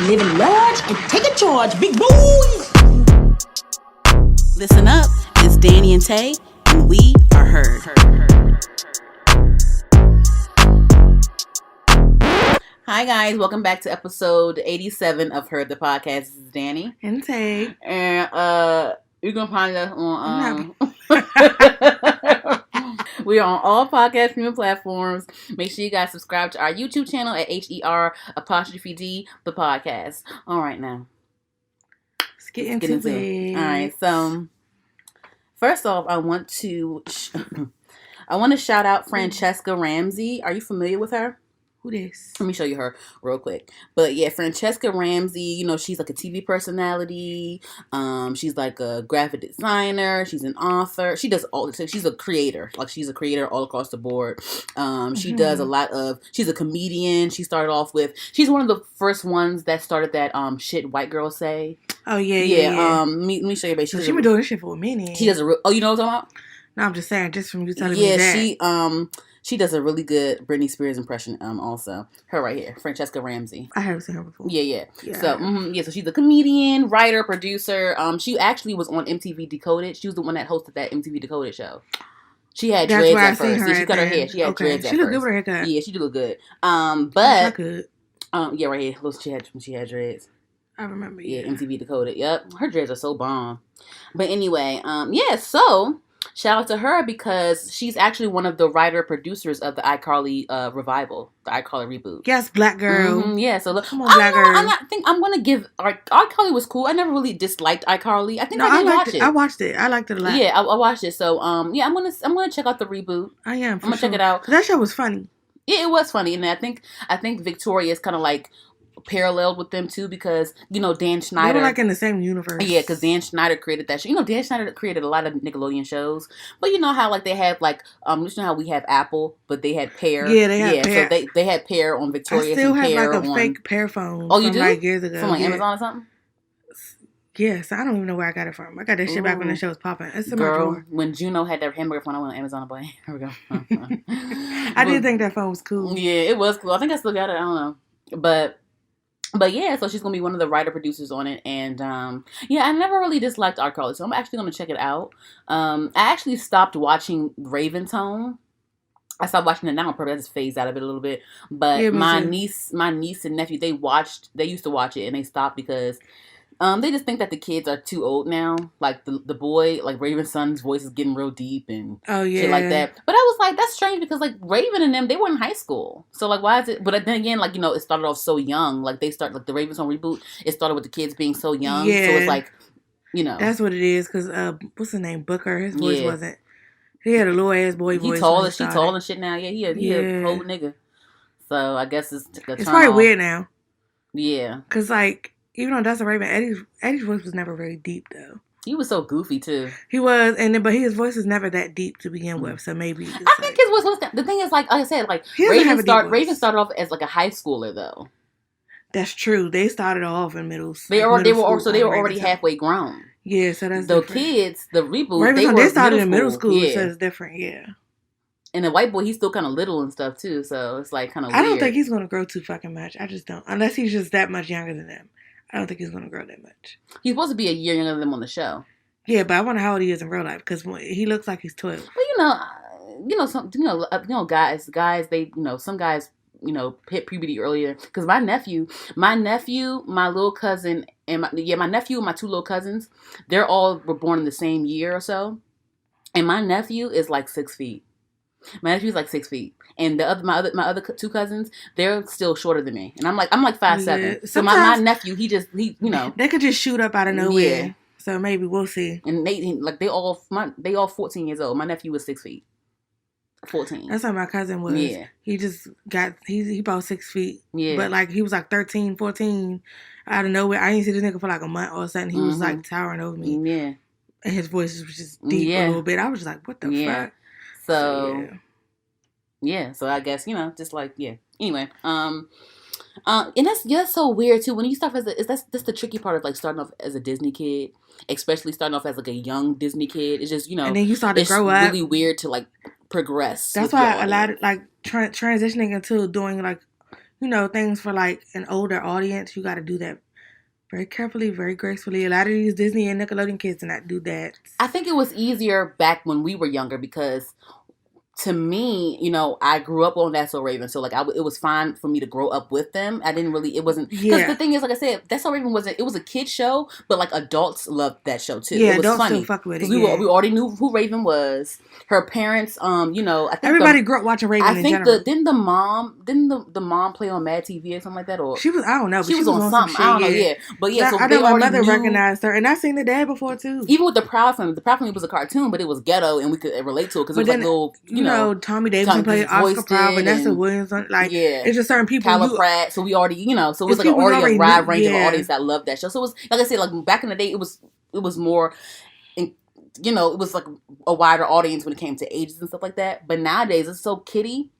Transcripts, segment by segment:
living large and taking charge, big boys. Listen up, it's Danny and Tay, and we are heard. Hi guys, welcome back to episode 87 of Heard the Podcast. This is Danny. And Tay. And you can find us on we are on all podcast streaming platforms. Make sure you guys subscribe to our YouTube channel at HER_D the podcast. All right, now Let's get into it. All right, so first off, I want to shout out Francesca Ramsey. Are you familiar with her? Who this? Let me show you her real quick. But yeah, Francesca Ramsey, you know, she's like a TV personality. She's like a graphic designer. She's an author. She does all. She's a creator. Like she's a creator all across the board. She does a lot of. She's a comedian. She started off with. She's one of the first ones that started that shit white girls say. Oh yeah. Let me show you. Babe. She's been doing this shit for a minute. She does a. You know what I'm talking about? No, I'm just saying. Just from you telling me that. Yeah, she does a really good Britney Spears impression. Also, her right here, Francesca Ramsey. I haven't seen her before. Yeah. So, so she's a comedian, writer, producer. She actually was on MTV Decoded. She was the one that hosted that MTV Decoded show. She had dreads at first. Yeah, she cut her hair. She had dreads at first. She looked good with her haircut. Yeah, she did look good. But good. Yeah, right here. Look, she had dreads. I remember. Yeah, MTV Decoded. Yep, her dreads are so bomb. But anyway, so. Shout out to her because she's actually one of the writer-producers of the iCarly revival, the iCarly reboot. Yes, black girl. Yeah, so look, come on, black girl. I think I'm gonna give iCarly was cool. I never really disliked iCarly. I think I did watch it. I watched it. I liked it a lot. Yeah, I watched it. So I'm gonna check out the reboot. I am. I'm gonna check it out. That show was funny. Yeah, it was funny, and I think Victoria is kind of like paralleled with them too because Dan Schneider. They were like in the same universe. Yeah, because Dan Schneider created that show. Dan Schneider created a lot of Nickelodeon shows, but you know how like they have like you know how we have Apple, but they had Pear. Yeah, they had Pear. So they had Pear on Victoria's. I still and have Pear like a on... fake Pear phone. Oh, you do? Like years ago. From like Amazon or something. Yes, I don't even know where I got it from. I got that shit back when the show was popping. It's in my drawer. When Juno had that hamburger phone, I went on Amazon to buy it. Here we go. I did think that phone was cool. Yeah, it was cool. I think I still got it. I don't know, But yeah, so she's going to be one of the writer-producers on it. And, I never really disliked iCarly, so I'm actually going to check it out. I actually stopped watching Raven's Home. I stopped watching it now. Probably I just phased out of it a little bit. But yeah, my niece and nephew, they used to watch it, and they stopped because they just think that the kids are too old now. Like, the boy, like, Raven's son's voice is getting real deep and shit like that. But I was like, that's strange because, like, Raven and them, they were in high school. So, like, why is it? But then again, like, it started off so young. Like, the Raven's Home reboot, it started with the kids being so young. Yeah. So it's like, That's what it is because, what's his name? Booker. His voice wasn't. He had a little ass boy voice. She tall and shit now. Yeah, he a whole nigga. So, I guess it's probably weird now. Yeah. Because, like, even though that's a Raven, Eddie's voice was never very deep though. He was so goofy too. He was, but his voice was never that deep to begin with. So maybe I think his voice was. The thing is, like I said, like Raven started off as like a high schooler though. That's true. They started off in middle. They were already halfway grown. Yeah, so that's the different. Kids. The reboot. They started in middle school, so it's different. Yeah. And the white boy, he's still kind of little and stuff too, so it's like kind of. I don't think he's gonna grow too fucking much. I just don't, unless he's just that much younger than them. I don't think he's gonna grow that much. He's supposed to be a year younger than them on the show. Yeah, but I wonder how old he is in real life because he looks like he's 12. Well, some guys, they some guys hit puberty earlier. Because my nephew, my little cousin, and my nephew and my two little cousins, were born in the same year or so, and my nephew is like 6 feet. My nephew's like 6 feet, and my other two cousins, they're still shorter than me, and I'm like 5'7". Yeah. So my nephew, he they could just shoot up out of nowhere. Yeah. So maybe we'll see. And they all 14 years old. My nephew was 6 feet. 14. That's how my cousin was. Yeah. He just he about 6 feet. Yeah. But like he was like 13, 14 out of nowhere. I didn't see this nigga for like a month or something. He was like towering over me. Yeah. And his voice was just deep a little bit. I was just like, what the fuck? So so I guess, just like, Anyway, and that's so weird too. When you start that's the tricky part of like starting off as a Disney kid, especially starting off as like a young Disney kid. It's just, and then you start to grow up. It's really weird to like progress. That's why a lot of like transitioning into doing like things for like an older audience, you got to do that very carefully, very gracefully. A lot of these Disney and Nickelodeon kids do not do that. I think it was easier back when we were younger because to me, I grew up on That's So Raven, so like it was fine for me to grow up with them. I didn't really, it wasn't, because the thing is, like I said, That's So Raven it was a kid show, but like adults loved that show too. Yeah, it was adults funny still fuck with it. We already knew who Raven was. Her parents, I think everybody grew up watching Raven. I think didn't the mom play on Mad TV or something like that, or she was, I don't know, but she was on something. I don't know, yeah, but yeah, so I know my mother recognized her, and I seen the dad before too. Even with the Proud Family was a cartoon, but it was ghetto, and we could relate to it because it was like little, Tommy Davidson played Oscar Proud, Vanessa Williams, it's just certain people. Tyler Pratt, so we already, so it was like already a wide range of audience that loved that show. So it was, like I said, like back in the day, it was more, it was like a wider audience when it came to ages and stuff like that. But nowadays, it's so kiddie.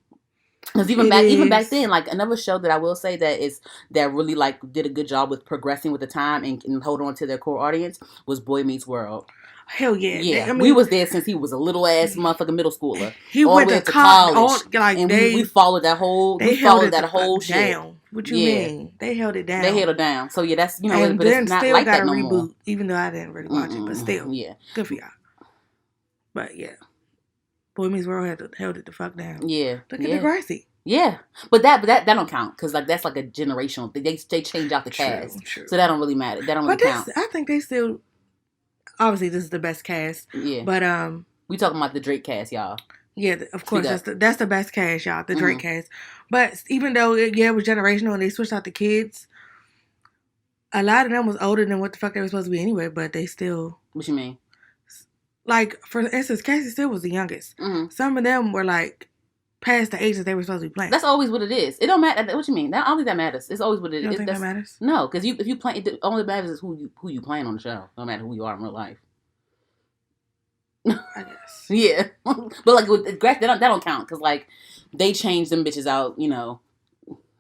Because even back then, like another show that I will say that really like did a good job with progressing with the time and hold on to their core audience was Boy Meets World. Hell yeah. Yeah. We was there since he was a little ass motherfucking middle schooler. He went to college. We followed that whole shit. Down. What you mean? They held it down. They held it down. So yeah, that's, and but it's not still like got that no reboot, more. even though I didn't really watch it, but still. Yeah. Good for y'all. But yeah. Boy Meets World held it the fuck down. Yeah. Look at Degrassi. Yeah, but that don't count because like that's like a generational thing. They change out the cast, so that don't really matter. That don't really count. I think they still. Obviously, this is the best cast. Yeah, but we talking about the Drake cast, y'all. Yeah, of course that's the best cast, y'all. The Drake cast. But even though it was generational and they switched out the kids, a lot of them was older than what the fuck they were supposed to be anyway. But they still. What you mean? Like for instance, Cassie still was the youngest. Mm-hmm. Some of them were like. Past the age that they were supposed to be playing. That's always what it is. It don't matter. What you mean? I don't think that matters. It's always what it is. You don't think that matters? No, because if you play, it only matters is who you playing on the show. No matter who you are in real life. I guess. Yeah, but like with that don't count because like they change them bitches out.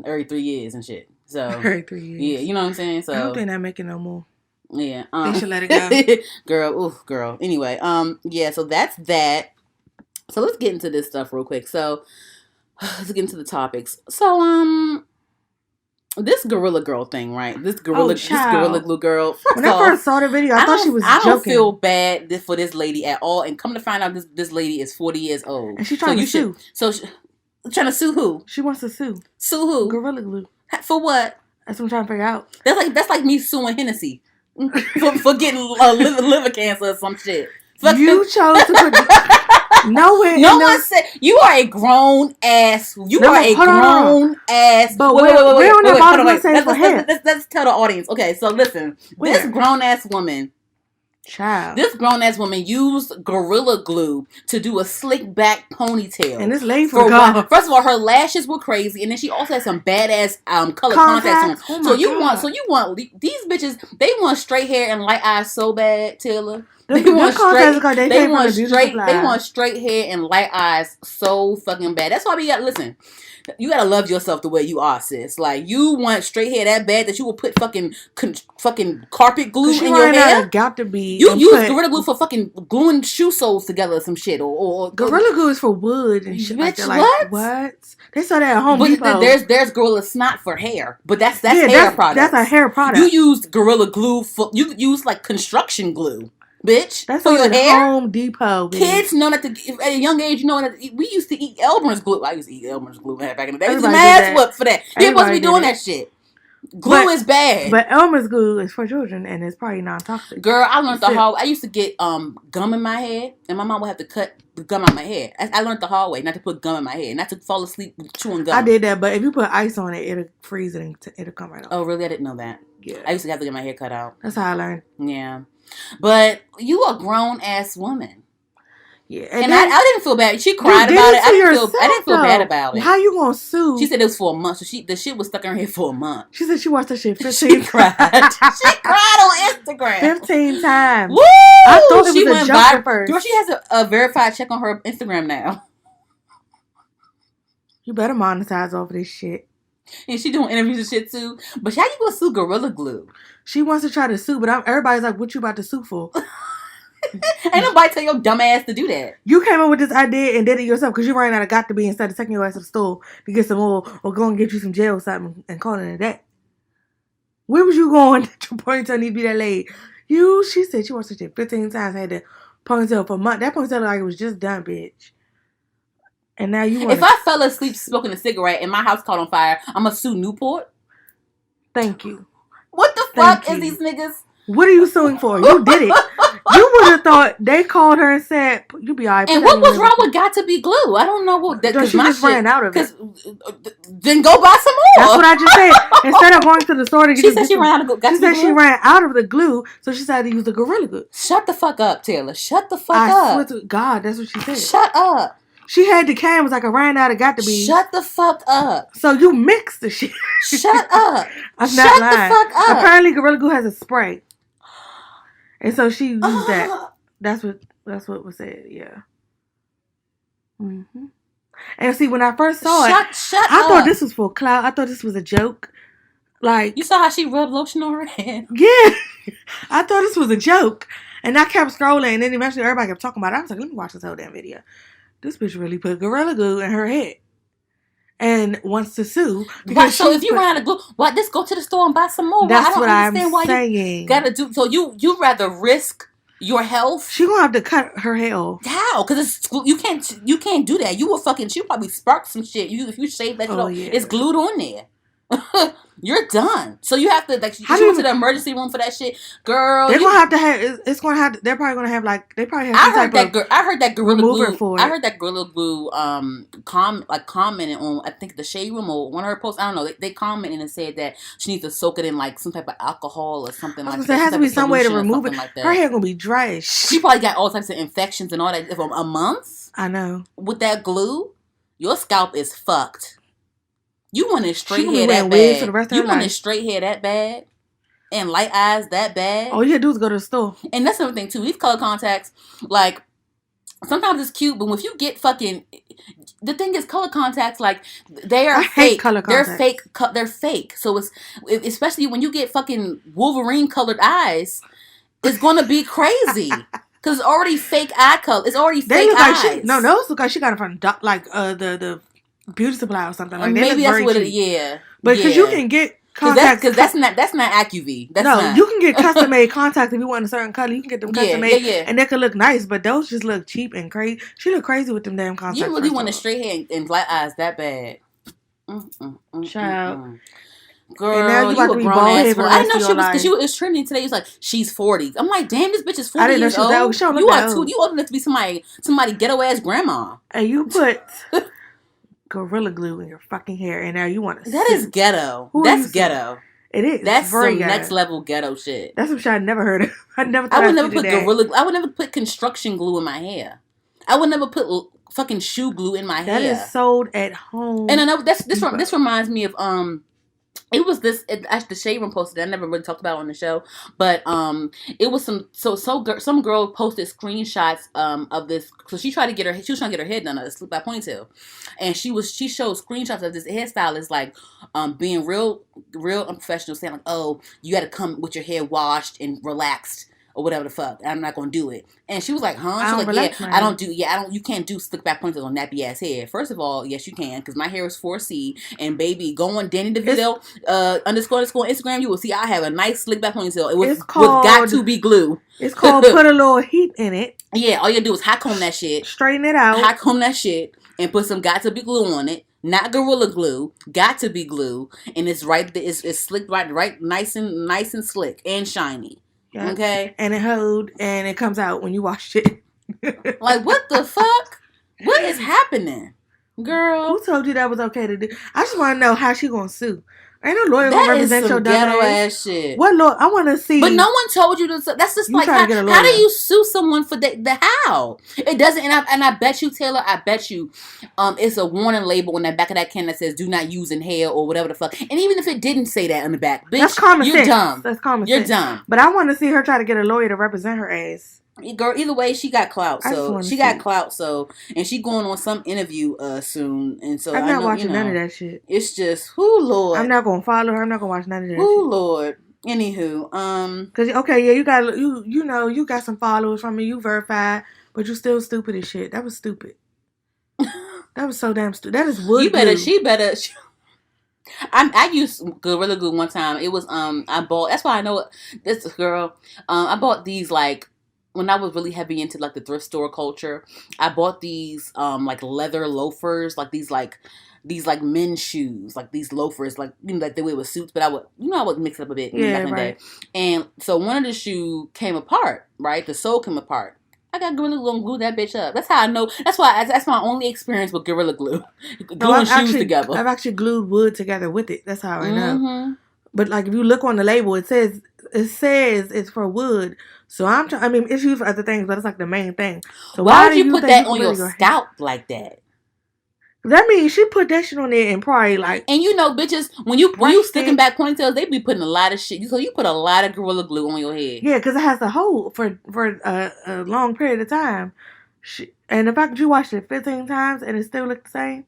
Every 3 years and shit. So every 3 years. Yeah, you know what I'm saying. So I don't think they're making no more. Yeah, they should let it go. girl. Anyway, yeah. So that's that. So let's get into this stuff real quick. So let's get into the topics. So this Gorilla Girl thing, right? This Gorilla Glue girl. When I first saw the video, I thought she was joking. I don't feel bad for this lady at all. And come to find out, this lady is 40 years old. And she's trying to sue. Trying to sue who? She wants to sue. Sue who? Gorilla Glue. For what? That's what I'm trying to figure out. That's like me suing Hennessy for getting liver cancer or some shit. You chose to put no one said you are a grown ass. You are a grown ass. But wait, let's tell the audience. Okay, so listen. This grown ass woman. Child. This grown ass woman used Gorilla Glue to do a slick back ponytail. And this lady forgot. First of all, her lashes were crazy, and then she also had some badass color contacts on. So you want these bitches? They want straight hair and light eyes so bad, Taylor. They want straight hair and light eyes so fucking bad. That's why we got listen. You gotta love yourself the way you are, sis. Like you want straight hair that bad that you will put fucking carpet glue in your hair. Got to be. You use Gorilla Glue for fucking gluing shoe soles together or some shit. Or Gorilla Glue is for wood and shit. Bitch, like that. What? They saw that at Home Depot. There's Gorilla Snot for hair, but that's hair product. That's a hair product. You used Gorilla Glue you use like construction glue. Bitch, that's for your hair. Home Depot. Bitch. Kids know that at a young age, we used to eat Elmer's glue. I used to eat Elmer's glue back in the day. I used to ass whoop for that. You're supposed to be doing that shit. Glue is bad. But Elmer's glue is for children and it's probably non-toxic. Girl, I learned the hard way. I used to get gum in my hair and my mom would have to cut the gum out my hair. I learned the hard way not to put gum in my hair, not to fall asleep chewing gum. I did that, but if you put ice on it, it'll freeze it and it'll come right off. Oh, really? I didn't know that. Yeah. I used to have to get my hair cut out. That's how I learned. Yeah. But you a grown ass woman. Yeah. And I didn't feel bad. She cried about it. I didn't feel bad about it. How you gonna sue? She said it was for a month. So the shit was stuck in her head for a month. She said she watched that shit 15 She cried. She cried on Instagram. 15 times. Woo! I thought it was a joke at first. Girl, she has a verified check on her Instagram now. You better monetize over this shit. And she doing interviews and shit too. But how you gonna sue Gorilla Glue? She wants to try to sue, but everybody's like, what you about to sue for? Ain't nobody tell your dumb ass to do that. You came up with this idea and did it yourself because you ran out of got to be instead of taking your ass to the store to get some more or go and get you some gel or something and calling it that. Where was you going that your ponytail need to be that late? She said she watched that shit 15 times, had the ponytail for months. That ponytail looked like it was just done, bitch. And now you want If I fell asleep smoking a cigarette and my house caught on fire, I'm going to sue Newport. Thank you. What the fuck is these niggas? What are you suing for? You did it. You would have thought they called her and said, "You be all right." And what was wrong with got to be glue? I don't know what. Because she just ran out of it. Then go buy some more. That's what I just said. Instead of going to the store to get, she said she ran out of glue. She said she ran out of the glue, so she decided to use the Gorilla Glue. Shut the fuck up, Taylor. Shut the fuck up. I swear to God, that's what she said. Shut up. She had the can, was like, I ran out of got to be. Shut the fuck up. So you mixed the shit. Shut up. I'm not lying. The fuck up. Apparently, Gorilla Glue has a spray. And so she used that. That's what was said, yeah. Mm-hmm. And see, when I first saw I thought this was for clout. I thought this was a joke. Like, you saw how she rubbed lotion on her head? Yeah. I thought this was a joke. And I kept scrolling, and then eventually everybody kept talking about it. I was like, let me watch this whole damn video. This bitch really put Gorilla Glue in her head. And wants to sue. So if you ran out of glue, why just go to the store and buy some more? That's what I'm saying. You gotta do. So you rather risk your health? She gonna have to cut her hair off. How? Because you can't do that. You will fucking. She probably spark some shit. If you shave that shit off, it's glued on there. You're done. So you have to like. She went to the emergency room for that shit, girl. They're gonna have to have. It's gonna have. They're probably gonna have like. They probably have. I heard that Gorilla Glue. For it. I heard that Gorilla Glue. Commented on. I think the Shade Room or one of her posts. I don't know. They commented and said that she needs to soak it in like some type of alcohol or something like that. There has to be some way to remove it. Like her hair gonna be dry. She probably got all types of infections and all that for a month. I know. With that glue, your scalp is fucked. You want it straight hair that bad. You want it straight hair that bad. And light eyes that bad. All you gotta do is go to the store. And that's another thing too. These color contacts, like, sometimes it's cute, but if you get fucking, the thing is, color contacts, like, they are fake. Color contacts. They're fake. So it's, especially when you get fucking Wolverine colored eyes, it's gonna be crazy. Cause it's already fake eye color. It's already fake eyes. Those look like she got it from the beauty supply or something like that. Maybe that's what it. Yeah, but because you can get contacts, because that's not AccuV. You can get custom made contacts if you want a certain color. You can get them custom made, and they can look nice. But those just look cheap and crazy. She look crazy with them damn contacts. You really want a straight hair and black eyes that bad? Child. Girl, and now you about to be bald head for the rest of your life. Because she was trending today. It was like, she's 40. I'm like, damn, this bitch is 40 years old. You old enough to be somebody ghetto ass grandma. And you put Gorilla Glue in your fucking hair, and now you want to. That is ghetto. That's ghetto. It is. That's some next level ghetto shit. That's some shit I never heard of. I would never put I would never put construction glue in my hair. I would never put fucking shoe glue in my hair. That is sold at home. And I know this reminds me of it was actually the Shade Room posted. I never really talked about it on the show, but it was some girl posted screenshots of this. So she was trying to get her head done, a slip by ponytail, and she showed screenshots of this hairstylist like being real unprofessional, saying like, oh, you got to come with your hair washed and relaxed or whatever the fuck. I'm not gonna do it. And she was like, huh? She was like, you can't do slick back ponytails on nappy ass hair. First of all, yes you can, because my hair is 4C, and baby, go on Danny DeVito _ Instagram, you will see I have a nice slick back ponytail. It was with got to be glue. It's called put a little heat in it. Yeah, all you do is hot comb that shit. Straighten it out. Hot comb that shit and put some got to be glue on it. Not Gorilla Glue, got to be glue, and it's slick right, nice and slick and shiny. Yeah. Okay, and it hold and it comes out when you wash it. Like, what the fuck? What is happening, girl? Who told you that was okay to do? I just want to know how she gonna sue. Ain't no lawyer gonna represent your dumb ass shit. What lawyer? I want to see. But no one told you to. That's just like how do you sue someone for the how? It doesn't. And I bet you, Taylor. I bet you, it's a warning label on the back of that can that says "Do not use inhale" or whatever the fuck. And even if it didn't say that on the back, bitch, that's common you're sense. Dumb. That's common sense. You're dumb. But I want to see her try to get a lawyer to represent her ass. Girl, either way, she got clout. So and she going on some interview soon. And so I'm not watching none of that shit. It's just, whoo Lord. I'm not gonna follow her. I'm not gonna watch none of that. Whoo Lord. Anywho, Cause okay, yeah, you got some followers from me, you verified, but you still stupid as shit. That was stupid. That was so damn stupid. That is wood glue. I used Gorilla Glue one time. It was I bought. That's why I know this girl. I bought these like when I was really heavy into like the thrift store culture. I bought these like leather loafers, like these like men's shoes, like these loafers, like like they wear with suits. But I would mix it up a bit back in the day. And so one of the shoe came apart. Right, the sole came apart. I got Gorilla Glue and glue that bitch up. That's how I know. That's my only experience with Gorilla Glue. Gluing shoes together. I've actually glued wood together with it. That's how I know. But like if you look on the label, it says it's for wood. So I mean, it's used for other things, but it's like the main thing. So why would you put that on your scalp like that? That means she put that shit on there and probably like. And bitches, when you sticking back ponytails, they be putting a lot of shit. So you put a lot of Gorilla Glue on your head. Yeah, because it has to hold for a long period of time. And the fact that you washed it 15 times and it still looked the same.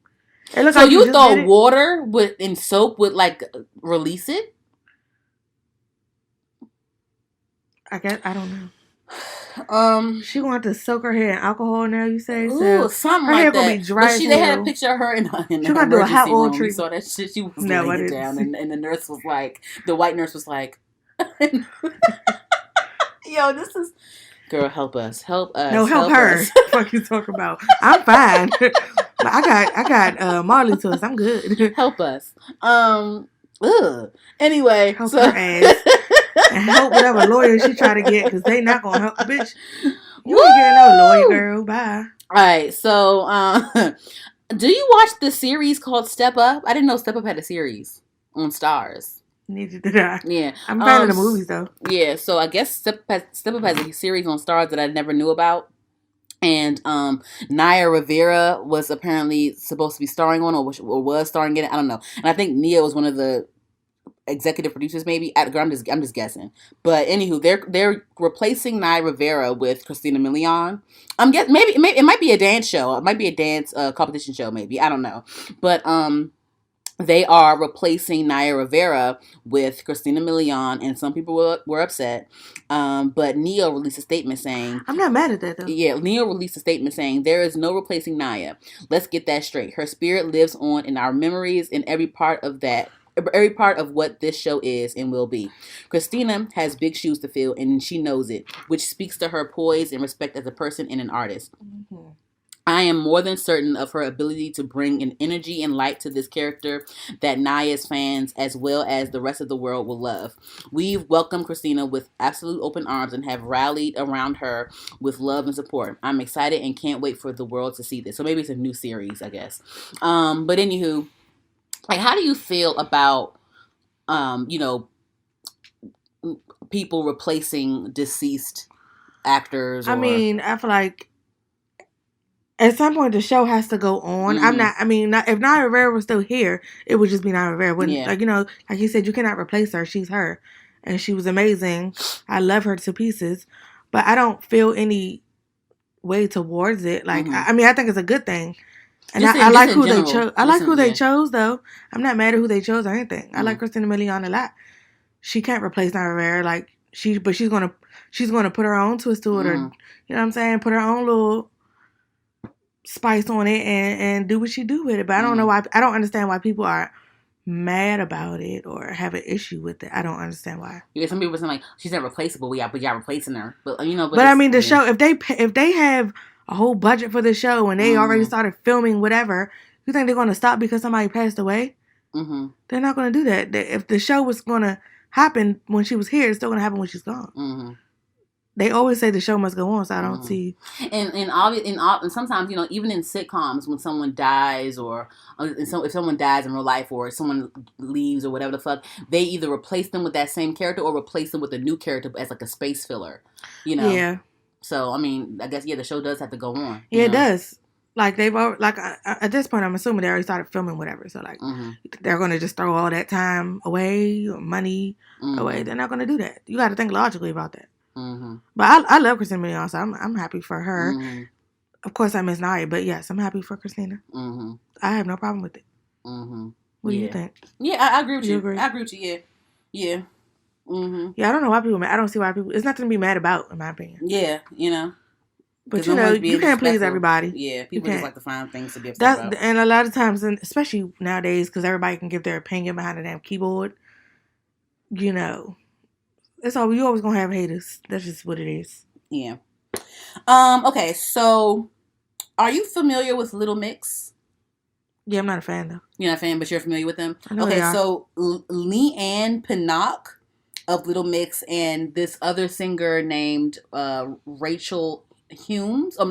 It looks so like you thought water and soap would like release it? I guess I don't know. She gonna have to soak her hair in alcohol now. You say so something her like hair that. gonna be dry. But they had a picture of her in the emergency room. We saw that shit. She was laying it down, and the nurse was like, the white nurse was like, "Yo, this is girl, help us. No, help her. Fuck you talking about? I'm fine. I got Marley to us. I'm good. Help us. Anyway, help her ass. And help whatever lawyer she try to get, because they not gonna help, bitch. You ain't getting no lawyer, girl. Bye. Alright, so do you watch the series called Step Up? I didn't know Step Up had a series on Stars. Neither did I. Yeah. I'm a fan of the movies though. Yeah, so I guess Step Up has a series on Stars that I never knew about. And Naya Rivera was apparently supposed to be starring on or was starring in it. I don't know. And I think Nia was one of the executive producers, maybe. I'm just guessing. But anywho, they're replacing Naya Rivera with Christina Milian. Maybe it might be a dance show. It might be a dance competition show. Maybe I don't know. But they are replacing Naya Rivera with Christina Milian, and some people were upset. But Neo released a statement saying, I'm not mad at that though. Yeah, Neo released a statement saying, there is no replacing Naya. Let's get that straight. Her spirit lives on in our memories, in every part of what this show is and will be. Christina has big shoes to fill, and she knows it, which speaks to her poise and respect as a person and an artist. Mm-hmm. I am more than certain of her ability to bring an energy and light to this character that Naya's fans, as well as the rest of the world, will love. We've welcomed Christina with absolute open arms and have rallied around her with love and support. I'm excited and can't wait for the world to see this. So maybe it's a new series, I guess. But anywho, like, how do you feel about, people replacing deceased actors? I mean, I feel like at some point the show has to go on. Mm-hmm. If Naya Rivera was still here, it would just be Naya Rivera. Yeah. Like you said, you cannot replace her. She's her. And she was amazing. I love her to pieces. But I don't feel any way towards it. Like, mm-hmm. I think it's a good thing. And I like who they chose. I like who they chose, though. I'm not mad at who they chose or anything. Mm-hmm. I like Christina Milian a lot. She can't replace Naya Rivera. Like, she's gonna put her own twist to it, mm-hmm. or, you know what I'm saying? Put her own little spice on it and do what she do with it. But I don't know why. I don't understand why people are mad about it or have an issue with it. I don't understand why. Yeah, some people saying like she's not replaceable. But y'all replacing her. But the show, if they have a whole budget for the show and they already started filming whatever, you think they're going to stop because somebody passed away? Mm-hmm. They're not going to do that. If the show was going to happen when she was here, it's still going to happen when she's gone. Mm-hmm. They always say the show must go on, so I don't see. And sometimes, even in sitcoms, when someone dies or if someone dies in real life or someone leaves or whatever the fuck, they either replace them with that same character or replace them with a new character as like a space filler, Yeah. So, I guess, the show does have to go on. Yeah, it does. Like, at this point, I'm assuming they already started filming whatever. So, like, mm-hmm. they're going to just throw all that time away or money away. They're not going to do that. You got to think logically about that. Mm-hmm. But I love Christina Milian, so I'm happy for her. Mm-hmm. Of course, I miss Naya, but yes, I'm happy for Christina. Mm-hmm. I have no problem with it. Mm-hmm. What do you think? Yeah, I agree with you. Agree? I agree with you. Yeah. Mm-hmm. Yeah, I don't know why people. I don't see why people. It's nothing to be mad about, in my opinion. Yeah, you know. But you know, you can't please everybody. Yeah, people just like to find things to be upset about. And a lot of times, and especially nowadays, because everybody can give their opinion behind the damn keyboard. You know, it's all you always gonna have haters. That's just what it is. Yeah. Okay, so are you familiar with Little Mix? Yeah, I'm not a fan though. You're not a fan, but you're familiar with them. I know Okay, they are. so Leanne Pinnock of Little Mix and this other singer named Rochelle Humes. They're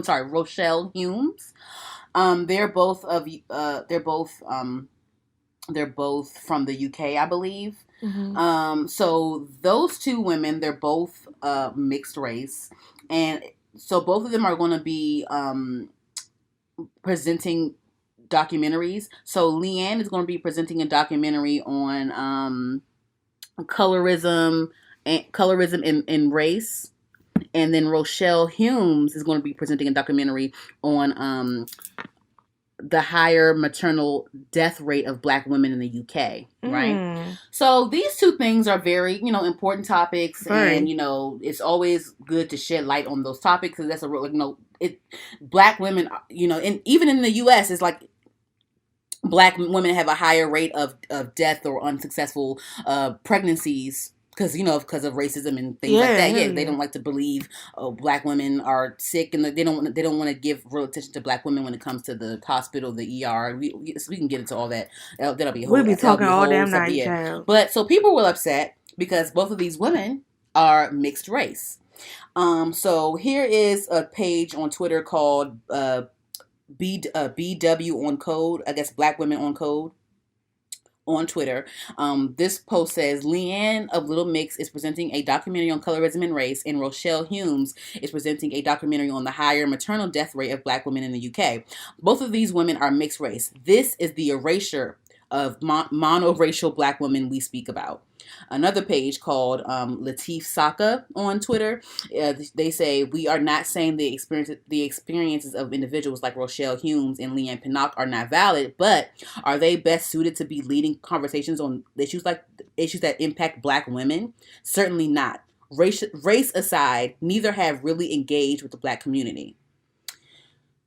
both from the UK, I believe. Mm-hmm. So those two women, they're both mixed race, and so both of them are going to be presenting documentaries. So Leanne is going to be presenting a documentary on colorism and race. And then Rochelle Humes is going to be presenting a documentary on the higher maternal death rate of Black women in the UK, right? So these two things are very, important topics, and it's always good to shed light on those topics because that's a real, Black women, and even in the US, it's like Black women have a higher rate of death or unsuccessful pregnancies. Because of racism and things like that. Yeah, they don't like to believe Black women are sick, and they don't want to give real attention to Black women when it comes to the hospital, the ER. We can get into all that. That'll be a whole. We'll be talking all damn night, child. But so people were upset because both of these women are mixed race. So here is a page on Twitter called BW on Code. I guess Black Women on Code. On Twitter. This post says, Leanne of Little Mix is presenting a documentary on colorism and race, and Rochelle Humes is presenting a documentary on the higher maternal death rate of Black women in the UK. Both of these women are mixed race. This is the erasure of monoracial Black women we speak about. Another page called Latif Saka on Twitter. They say, we are not saying the experiences of individuals like Rochelle Humes and Leanne Pinnock are not valid, but are they best suited to be leading conversations on issues that impact Black women? Certainly not. Race aside, neither have really engaged with the Black community.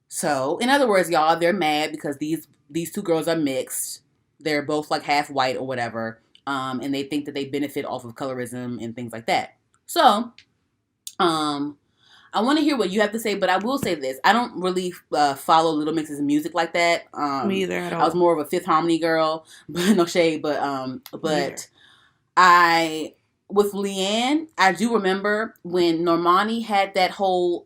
So, in other words, y'all, they're mad because these two girls are mixed. They're both like half white or whatever. And they think that they benefit off of colorism and things like that. So, I want to hear what you have to say, but I will say this. I don't really follow Little Mix's music like that. Me either at all. I was more of a Fifth Harmony girl. No shade, but with Leanne, I do remember when Normani had that whole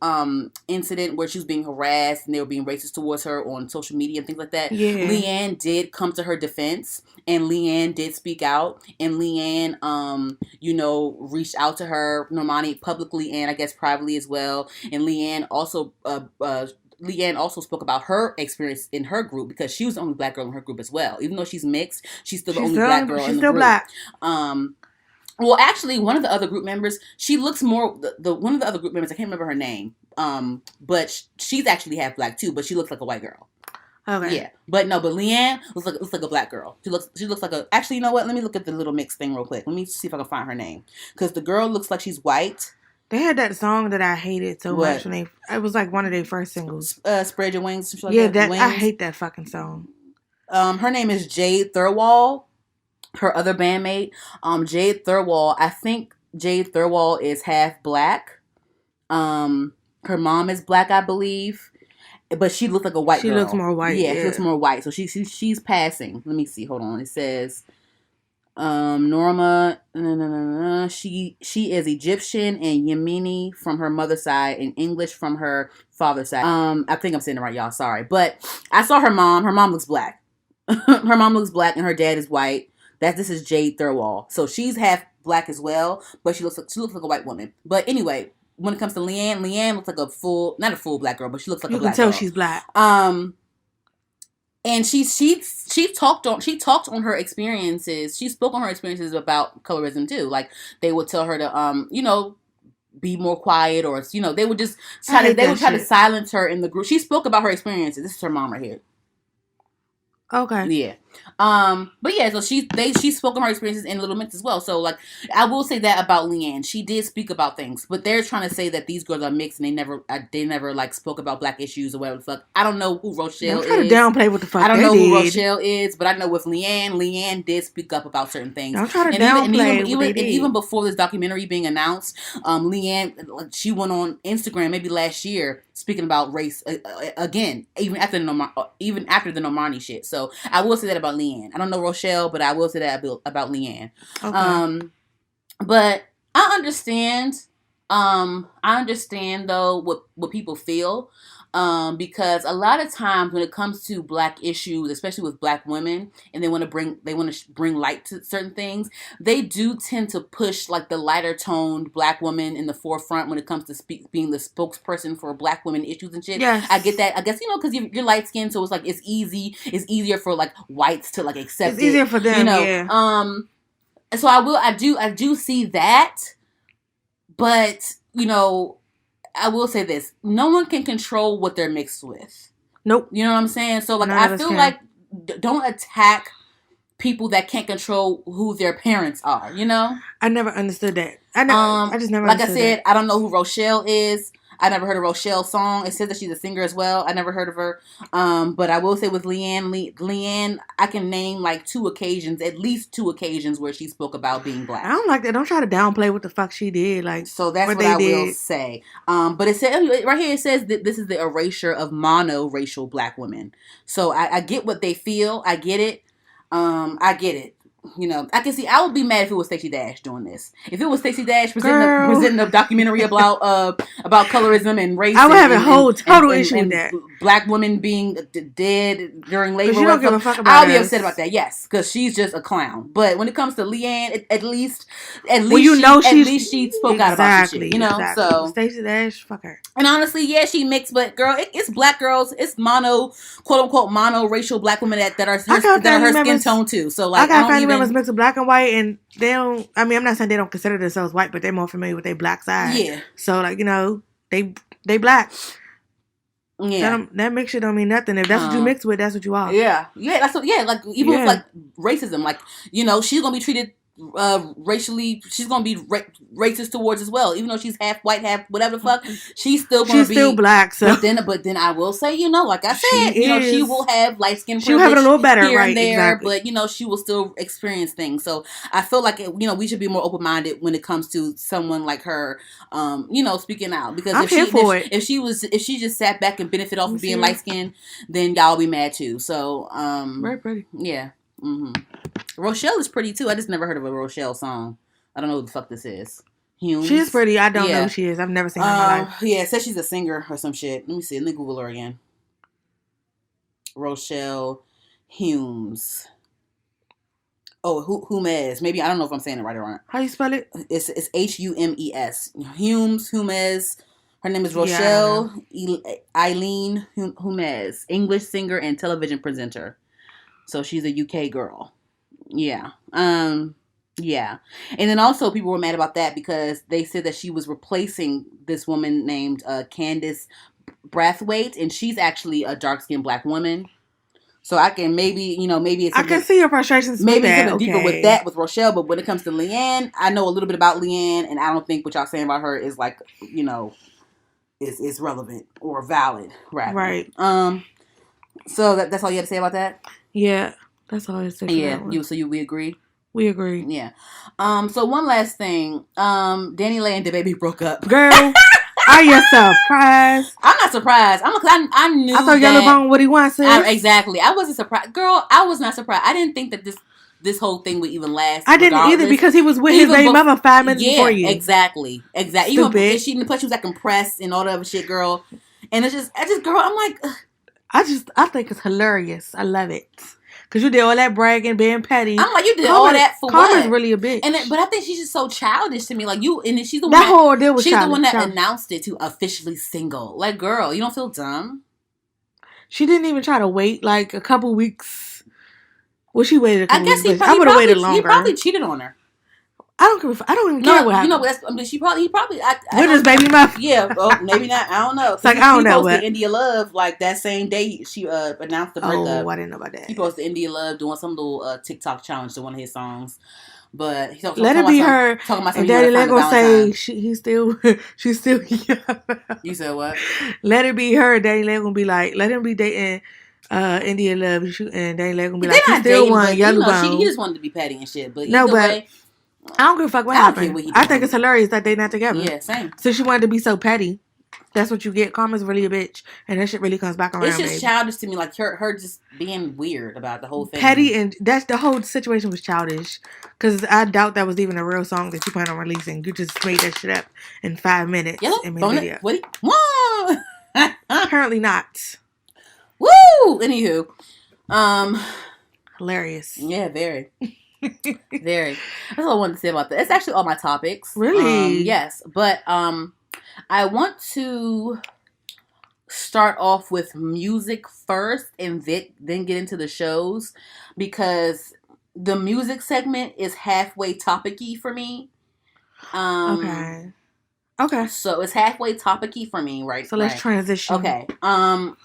incident where she was being harassed and they were being racist towards her on social media and things like that. Yeah. Leanne did come to her defense, and Leanne did speak out, and Leanne, reached out to her, Normani, publicly and I guess privately as well. And Leanne also spoke about her experience in her group because she was the only Black girl in her group as well. Even though she's mixed, she's still the only Black girl in the group. She's still Black. Well, actually, one of the other group members, she looks more, one of the other group members, I can't remember her name, but she's actually half Black too, but she looks like a white girl. Okay. Yeah. But Leanne looks like a Black girl. She looks like a, actually, you know what? Let me look at the Little Mix thing real quick. Let me see if I can find her name. Because the girl looks like she's white. They had that song that I hated so much when it was like one of their first singles. Spread Your Wings. I hate that fucking song. Her name is Jade Thurwall. Her other bandmate, Jade Thurwall. I think Jade Thurwall is half Black. Her mom is Black, I believe, but she looks like a white girl. She looks more white. Yeah, she looks more white. So she's passing. Let me see. Hold on. It says, Norma. She is Egyptian and Yemeni from her mother's side and English from her father's side. I think I'm saying it right, y'all. Sorry, but I saw her mom. Her mom looks Black. Her mom looks Black and her dad is white. This is Jade Thurwall. So she's half Black as well, but she looks like a white woman. But anyway, when it comes to Leanne looks like not a full Black girl, but she looks like a Black girl. You can tell she's Black. And she talked on her experiences. She spoke on her experiences about colorism too. Like they would tell her to be more quiet, or they would just try to silence her in the group. She spoke about her experiences. This is her mom right here. Okay. Yeah. But yeah, so she's spoken her experiences in Little Mix as well. So like, I will say that about Leanne. She did speak about things, but they're trying to say that these girls are mixed and they never like spoke about black issues or whatever the fuck. I don't know who Rochelle is. I'm trying to downplay what the fuck I don't they know did. who Rochelle is, but I know with Leanne did speak up about certain things. I'm trying to downplay even before this documentary being announced, Leanne, she went on Instagram maybe last year speaking about race again, even after the Normani shit. So I will say that about Leanne. I don't know Rochelle, but I will say that about Leanne. Okay. But I understand. I understand though what people feel. Because a lot of times when it comes to black issues, especially with black women, and they want to bring light to certain things, they do tend to push like the lighter toned black woman in the forefront when it comes to being the spokesperson for black women issues and shit. Yes. I get that. I guess, because you're light skinned, so it's like it's easier for like whites to like accept it. It's easier for them, yeah. So I do see that, but I will say this. No one can control what they're mixed with. Nope. You know what I'm saying? So, like, I feel like don't attack people that can't control who their parents are, I never understood that. I just never understood I said, I don't know who Rochelle is. I never heard a Rochelle song. It says that she's a singer as well. I never heard of her. But I will say with Leanne, I can name like at least two occasions where she spoke about being black. I don't like that. Don't try to downplay what the fuck she did. Like, so that's what I will say. But it says right here, it says that this is the erasure of mono-racial black women. So I get what they feel. I get it. I get it. I can see. I would be mad if it was Stacey Dash doing this. If it was Stacey Dash presenting a documentary about colorism and race, I would have a whole total issue with that. Black women being dead during labor. You don't give a fuck about I'll be upset about that. Yes, because she's just a clown. But when it comes to Leanne, at least she spoke out about some shit. Exactly. So Stacey Dash, fuck her. And honestly, yeah, she mixed, but girl, it's black girls. It's quote unquote mono racial black women that are her skin tone too. So like, I got family members mixed with black and white, and they don't. I mean, I'm not saying they don't consider themselves white, but they're more familiar with their black side. Yeah. So like, they black. Yeah. That mixture don't mean nothing. If that's what you mix with, that's what you are. Yeah. Yeah. That's what. Yeah. Like even with like racism, like she's gonna be treated racially, she's gonna be racist towards as well, even though she's half white, half whatever the fuck. She's still black. So but then I will say, like I said, she will have light skin privilege. She'll have it a little better, here right? And there, exactly. But she will still experience things. So I feel like we should be more open minded when it comes to someone like her, speaking out. Because if she just sat back and benefited off of being light skinned, then y'all be mad too. So very pretty. Yeah. Mm-hmm. Rochelle is pretty too. I just never heard of a Rochelle song. I don't know who the fuck this is. Humes. She is pretty. I don't know who she is. I've never seen her in my life. Yeah, it says she's a singer or some shit. Let me see. Let me Google her again. Rochelle Humes. Oh, Humes. Maybe I don't know if I'm saying it right or wrong. How you spell it? It's Humes. Humes. Her name is Rochelle Eileen Humes, English singer and television presenter. So she's a UK girl. Yeah. Yeah. And then also people were mad about that because they said that she was replacing this woman named Candace Brathwaite, and she's actually a dark-skinned black woman. So I can maybe it's I can see your frustrations. Maybe it's something deeper with that with Rochelle, but when it comes to Leanne, I know a little bit about Leanne, and I don't think what y'all saying about her is like, is relevant or valid, rather. Right. So that's all you have to say about that? Yeah, that's all I have to say. Yeah, we agree? We agree. Yeah. So one last thing. Danileigh and Dababy broke up. Girl, are you surprised? I'm not surprised. I knew. I thought Yellow Bone what he wants. Exactly. I wasn't surprised. Girl, I was not surprised. I didn't think that this whole thing would even last. I didn't either because he was with his baby mother 5 minutes before you. Exactly. Stupid. Plus she was like impressed and all that other shit, girl. And it's just, girl, I'm like, ugh. I think it's hilarious. I love it. Because you did all that bragging, being petty. I'm like, you did all that for what? Karma's really a bitch. But I think she's just so childish to me. Like, and she's the one that whole deal was she's childish. The one that announced it to officially single. Like, girl, you don't feel dumb? She didn't even try to wait like a couple weeks. Well, she waited a couple weeks. I would have waited longer. He probably cheated on her. I don't even care what happened. You know, that's, I mean, he probably. With his baby mouth. Yeah, well, maybe not. I don't know. It's like, I don't know. He posted India Love like that same day she announced the breakup. Oh, I didn't know about that. He posted India Love doing some little TikTok challenge to one of his songs. But let it be her. And Danileigh gonna say she's still. You said what? Let it be her. Danileigh gonna be like, let him be dating India Love, and Danileigh gonna be like, he still want Yellow Bone. He just wanted to be petty and shit. But no, either way, I don't give a fuck what happened. I think it's hilarious that they not together. Yeah, same. So she wanted to be so petty. That's what you get. Karma's really a bitch, and that shit really comes back around. It's just childish to me, like her just being weird about the whole thing. Petty, and that's the whole situation was childish. Because I doubt that was even a real song that you plan on releasing. You just made that shit up in 5 minutes and made a video. Whoa! Apparently not. Woo! Anywho, hilarious. Yeah, very. Very. That's all I wanted to say about that. It's actually all my topics. Really? Yes. But I want to start off with music first and then get into the shows, because the music segment is halfway topic-y for me. Okay. So it's halfway topic-y for me, right? So let's transition. Okay.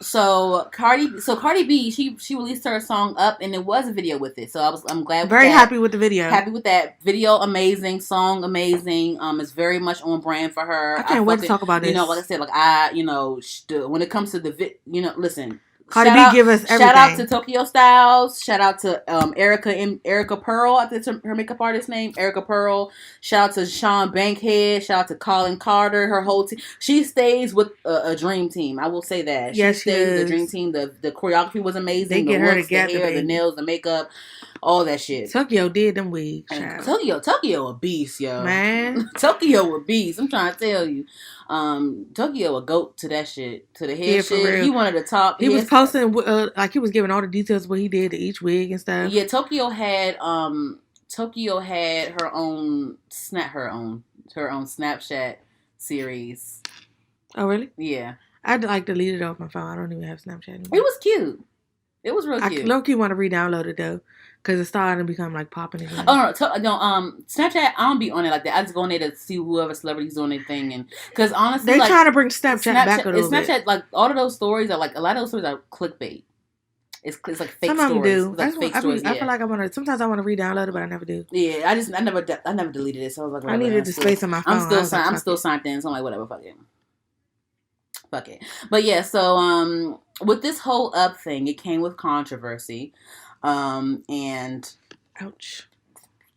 So Cardi B, she released her song Up, and it was a video with it. So I'm glad. Very happy with the video. Happy with that video. Amazing song. Amazing. It's very much on brand for her. I can't wait to talk about this. You know, like I said, when it comes to listen. Cardi B give us everything. Shout out to Tokyo Styles. Shout out to Erica Pearl. I think it's her makeup artist name, Erica Pearl. Shout out to Sean Bankhead. Shout out to Colin Carter. Her whole team. She stays with a dream team. I will say that. Yes, she stays with the dream team. The choreography was amazing. They get her together. The hair, the nails, the makeup, all that shit. Tokyo did them wigs. Tokyo a beast, yo. Man. Tokyo a beast. I'm trying to tell you. Tokyo a goat to that shit, to the head shit. He wanted to top. He was posting like he was giving all the details of what he did to each wig and stuff. Yeah, Tokyo had her own Snapchat series. Oh really? Yeah. I'd like delete it off my phone. I don't even have Snapchat anymore. It was cute. It was real cute. I low-key want to re-download it though, because it's starting to become like popping again. Oh no, Snapchat. I don't be on it like that. I just go on there to see whoever celebrities doing their thing, and because honestly, they trying to bring Snapchat back a little bit. Snapchat, like all of those stories are like a lot of those stories are clickbait. It's like fake stories. Some of them do. Like fake stories. I feel like I want to. Sometimes I want to re-download it, but I never do. Yeah, I never deleted it. So I was like, whatever, I needed the space on my phone. I'm still signed in. So I'm like, whatever, fuck it. But yeah, so with this whole Up thing, it came with controversy, and ouch.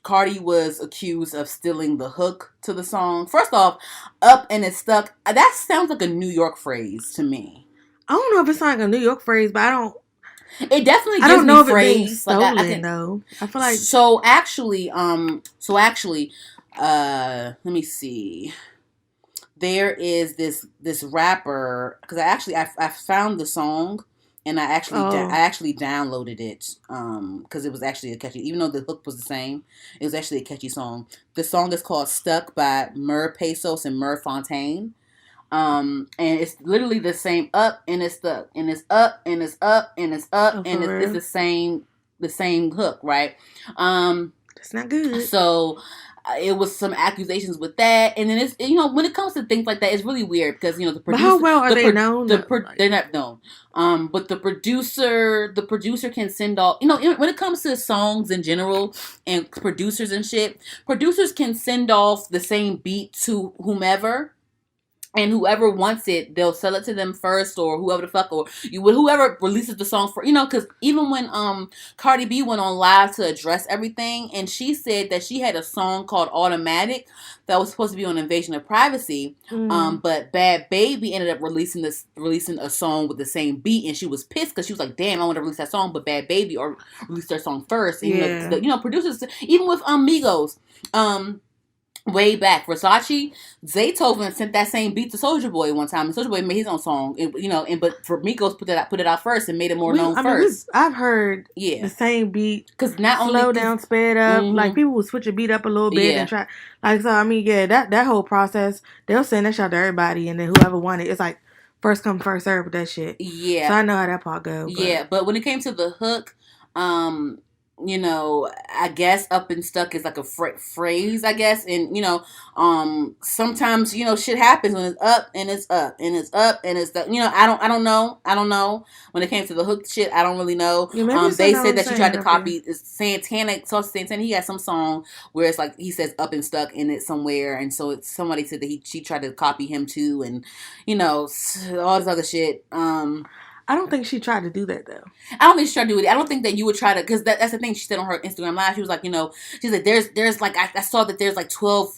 Cardi was accused of stealing the hook to the song. First off, Up and It's Stuck. That sounds like a New York phrase to me. I don't know if it's like a New York phrase, but I don't. It definitely gives I don't know me if phrase. It's being stolen, though. I feel like so actually, let me see. There is this rapper, because I found the song, and I actually downloaded it because it was actually a catchy, even though the hook was the same, it was actually a catchy song. The song is called Stuck by Mer Pesos and Mer Fontaine. And it's literally the same Up and It's Stuck, and it's Up and it's Up and it's Up, and it's the same hook, right? That's not good. So it was some accusations with that, and then it's when it comes to things like that, it's really weird because the producer. But how well are they known? They're not known. But the producer can send off. When it comes to songs in general and producers and shit, producers can send off the same beat to whomever. And whoever wants it, they'll sell it to them first, or whoever the fuck, or whoever releases the song for, because even when Cardi B went on live to address everything, and she said that she had a song called Automatic that was supposed to be on Invasion of Privacy, but Bad Baby ended up releasing a song with the same beat, and she was pissed because she was like, damn, I want to release that song, but Bad Baby released their song first. And, producers, even with Migos, way back, Versace, Zaytoven sent that same beat to Soulja Boy one time, and Soulja Boy made his own song. But for Migos put it out first and made it more known first. I've heard the same beat, because not slow only down, sped up, like people will switch a beat up a little bit and try. Like, so I mean, that whole process, they'll send that shit to everybody, and then whoever won it, it's like first come first serve with that shit. Yeah, so I know how that part goes. Yeah, but when it came to the hook, you know, I guess up and stuck is like a phrase, I guess. And, you know, sometimes, you know, shit happens when it's up and it's up and it's up and it's up. You know, I don't know. When it came to the hook shit, I don't really know. Yeah, they said that she tried to copy Santana. Santana, he had some song where it's like, he says up and stuck in it somewhere. And so somebody said that she tried to copy him too. And, you know, all this other shit. I don't think she tried to do that though. I don't think she tried to do it. I don't think that you would try to, because that's the thing she said on her Instagram live. She was like, you know, she's like, there's like, I saw that there's like 12,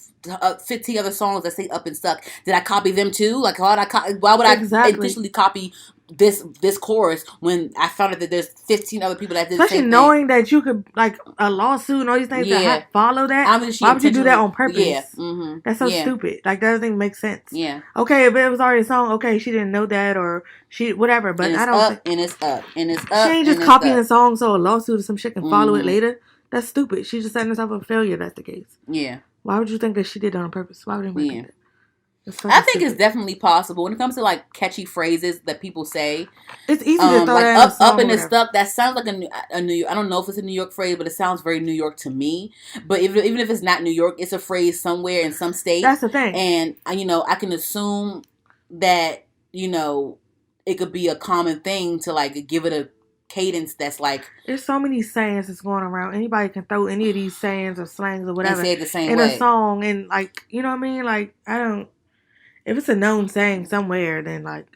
15 other songs that say up and stuck. Did I copy them too? Like, why would I intentionally copy this chorus when I found out that there's 15 other people that did the same thing? Especially knowing that you could, like, a lawsuit and all these things that follow that. Why would you do that on purpose? Yeah. Mm-hmm. That's so stupid. Like, that doesn't even make sense. Yeah. Okay, if it was already a song, okay, she didn't know that or she, whatever. But I don't think. And it's up. And it's up. She ain't just copying a song so a lawsuit or some shit can follow it later. That's stupid. She's just setting herself up for failure if that's the case. Yeah. Why would you think that she did that on purpose? Why would anybody think that? I think it's definitely possible when it comes to like catchy phrases that people say. It's easy to throw like that up and it's stuck. That sounds like a New York. I don't know if it's a New York phrase, but it sounds very New York to me. But even if it's not New York, it's a phrase somewhere in some state. That's the thing. And you know, I can assume that, you know, it could be a common thing to like give it a cadence that's like, there's so many sayings that's going around. Anybody can throw any of these sayings or slangs or whatever and say it the same in way. A song, and like, you know what I mean? Like, I don't. If it's a known saying somewhere, then like,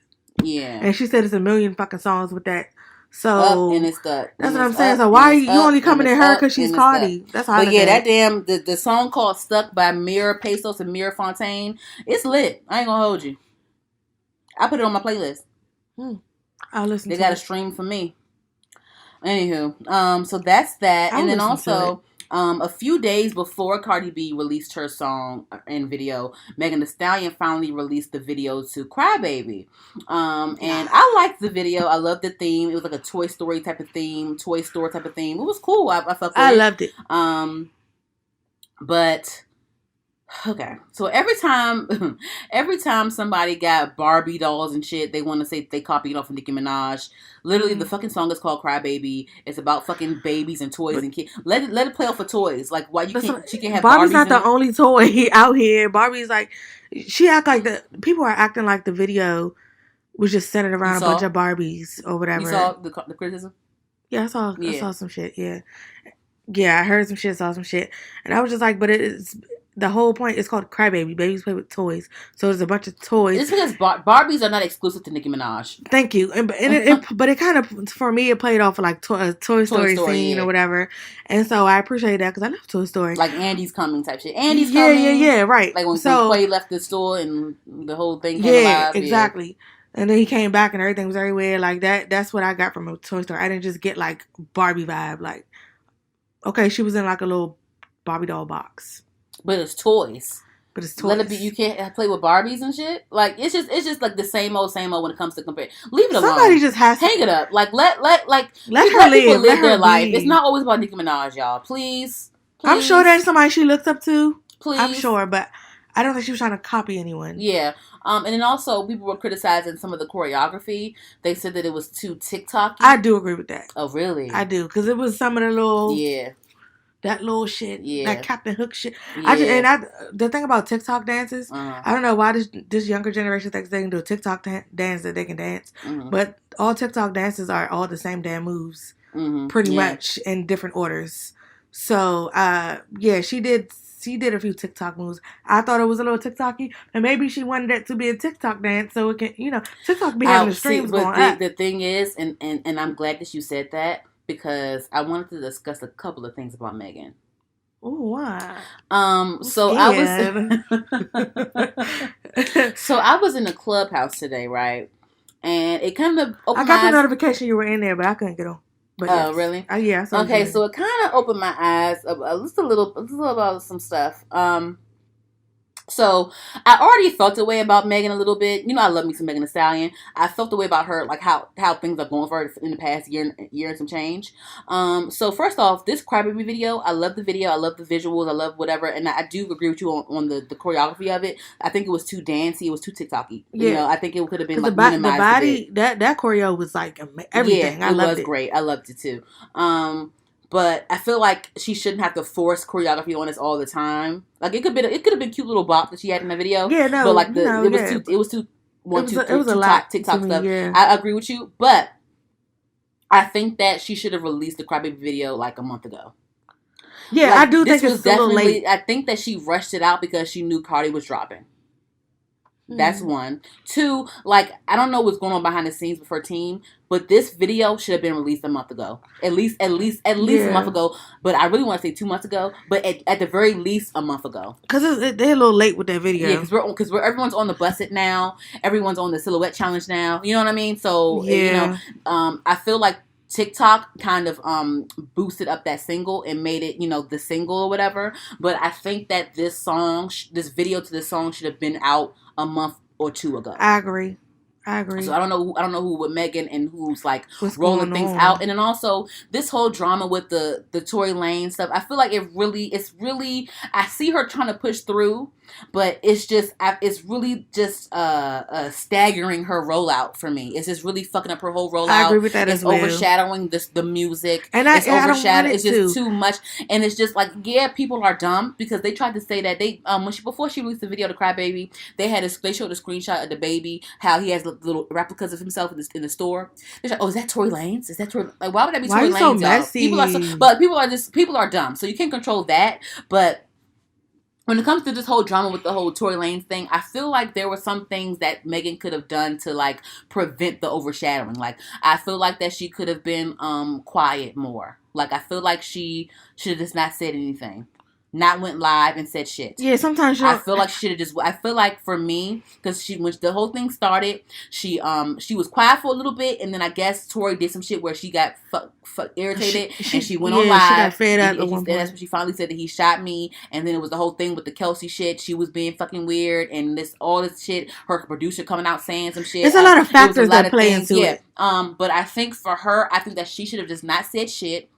yeah. And she said it's a million fucking songs with that. So up and it's stuck. That's what I'm saying. So why are you only coming at her because she's Cardi? That's how. But yeah, that damn the song called "Stuck" by Mira Pesos and Mira Fontaine. It's lit. I ain't gonna hold you. I put it on my playlist. I'll listen. They got a stream for me. Anywho, so that's that, and then also. A few days before Cardi B released her song and video, Megan Thee Stallion finally released the video to Cry Baby. And I liked the video. I loved the theme. It was like a Toy Story type of theme, Toy Store type of theme. It was cool. I fucked with it. I loved it. But okay, so every time somebody got Barbie dolls and shit, they want to say they copied off of Nicki Minaj. Literally, the fucking song is called "Cry Baby." It's about fucking babies and toys and kids. Let it play off for toys. Like, why you can't? She can't have Barbie's Barbies not the only toy out here. Barbie's like, she act like the people are acting like the video was just centered around a bunch of Barbies or whatever. You saw the criticism? Yeah, I saw some shit. Yeah, I heard some shit, saw some shit, and I was just like, but it's. The whole point is called Cry Baby. Babies play with toys. So there's a bunch of toys. It's because Barbies are not exclusive to Nicki Minaj. Thank you. But it kind of, for me, it played off of like a Toy Story scene or whatever. And so I appreciate that because I love Toy Story. Like Andy's Coming type shit. Andy's Coming. Yeah, right. Like when Quay left the store and the whole thing came alive. Yeah, exactly. And then he came back and everything was everywhere. Like that's what I got from a Toy Story. I didn't just get like Barbie vibe. Like, okay, she was in like a little Barbie doll box. But it's toys. Let it be. You can't play with Barbies and shit. Like it's just like the same old when it comes to compare. Leave it alone. Somebody just has to hang it up. Like let her live. Live their life. It's not always about Nicki Minaj, y'all. Please. I'm sure there's somebody she looks up to. Please. I'm sure, but I don't think she was trying to copy anyone. Yeah. And then also people were criticizing some of the choreography. They said that it was too TikTok-y. I do agree with that. Oh really? I do because it was some of the little that little shit, that Captain Hook shit. Yeah. The thing about TikTok dances, I don't know why this younger generation thinks they can do a TikTok dance that they can dance, but all TikTok dances are all the same damn moves, pretty much in different orders. So, she did a few TikTok moves. I thought it was a little TikTok-y, and maybe she wanted it to be a TikTok dance so it can, TikTok be having the streams going up. The thing is, and I'm glad that you said that, because I wanted to discuss a couple of things about Megan. Oh, why? So I was in the clubhouse today, right? And it kind of opened I got the notification you were in there, but I couldn't get on. Oh, really? Yeah. Okay, so it kind of opened my eyes just a little about some stuff. So I already felt the way about Megan a little bit. I love me some Megan Thee Stallion. I felt the way about her, like how things are going for her in the past year and some change. So first off, this Crybaby video, I love the video. I love the visuals. I love whatever. And I do agree with you on the choreography of it. I think it was too dancey. It was too TikTok-y. Yeah. I think it could have been like the body, that choreo was like everything. Yeah, I loved it. It was great. I loved it too. But I feel like she shouldn't have to force choreography on us all the time. Like it could have been cute little bop that she had in the video. Yeah, no, but like it was too a lot TikTok to me, stuff. yeah. I agree with you, but I think that she should have released the Crybaby video like a month ago. Yeah, like, I do think it's a little late. I think that she rushed it out because she knew Cardi was dropping. That's one. Two, like, I don't know what's going on behind the scenes with her team, but this video should have been released a month ago. At least a month ago. But I really want to say 2 months ago. But at the very least, a month ago. Because they're a little late with that video. Yeah, because everyone's on the Busset now. Everyone's on the Silhouette Challenge now. You know what I mean? So, I feel like TikTok kind of boosted up that single and made it, the single or whatever. But I think that this video to this song should have been out a month or 2 ago. I agree. So I don't know who with Megan and who's like rolling things out. And then also this whole drama with the Tory Lanez stuff. I feel like it's really I see her trying to push through, but it's really just staggering her rollout for me. It's just really fucking up her whole rollout. I agree with that as well. It's overshadowing the music. And it's just too much. And it's just like, yeah, people are dumb because they tried to say that they before she released the video to Crybaby, they showed a screenshot of the baby, how he has little replicas of himself in the store. They're like, oh, is that Tory Lanez? Is that Tory? Like, why would that be Tory Lanez? So messy? People are dumb, so you can't control that. But when it comes to this whole drama with the whole Tory Lanez thing, I feel like there were some things that Megan could have done to like prevent the overshadowing. Like I feel like that she could have been quiet more. Like I feel like she should have just not said anything. Not went live and said shit. Yeah, sometimes I feel like she should have just. I feel like for me, because when the whole thing started, she was quiet for a little bit, and then I guess Tori did some shit where she got irritated and she went on live. She got fed up at one point. That's when she finally said that he shot me, and then it was the whole thing with the Kelsey shit. She was being fucking weird, and all this shit. Her producer coming out saying some shit. It's a lot of factors that play into it. But I think for her, I think that she should have just not said shit.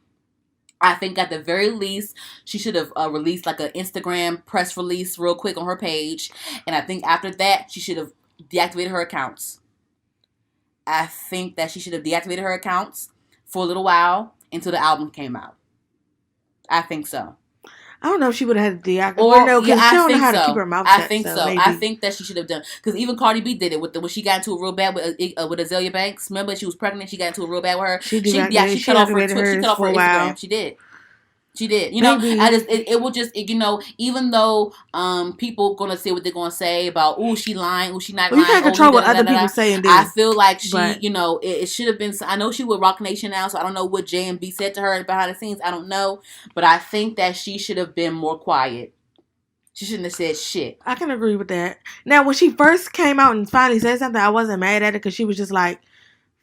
I think at the very least, she should have released like an Instagram press release real quick on her page. And I think after that, she should have deactivated her accounts. I think that she should have deactivated her accounts for a little while until the album came out. I think so. I don't know if she would have had to deactivate. Or no, because she don't know how to keep her mouth shut. I think so. Maybe. I think that she should have done, because even Cardi B did it when she got into a real bad with Azalea Banks. Remember, she was pregnant. She got into a real bad with her. She cut off her Instagram. She did. It will just, even though people gonna say what they're gonna say about, she lying, she not lying. You can't control what other people say and do. I feel like it should have been. I know she with Rock Nation now, so I don't know what J&B said to her behind the scenes. I don't know, but I think that she should have been more quiet. She shouldn't have said shit. I can agree with that. Now, when she first came out and finally said something, I wasn't mad at it because she was just like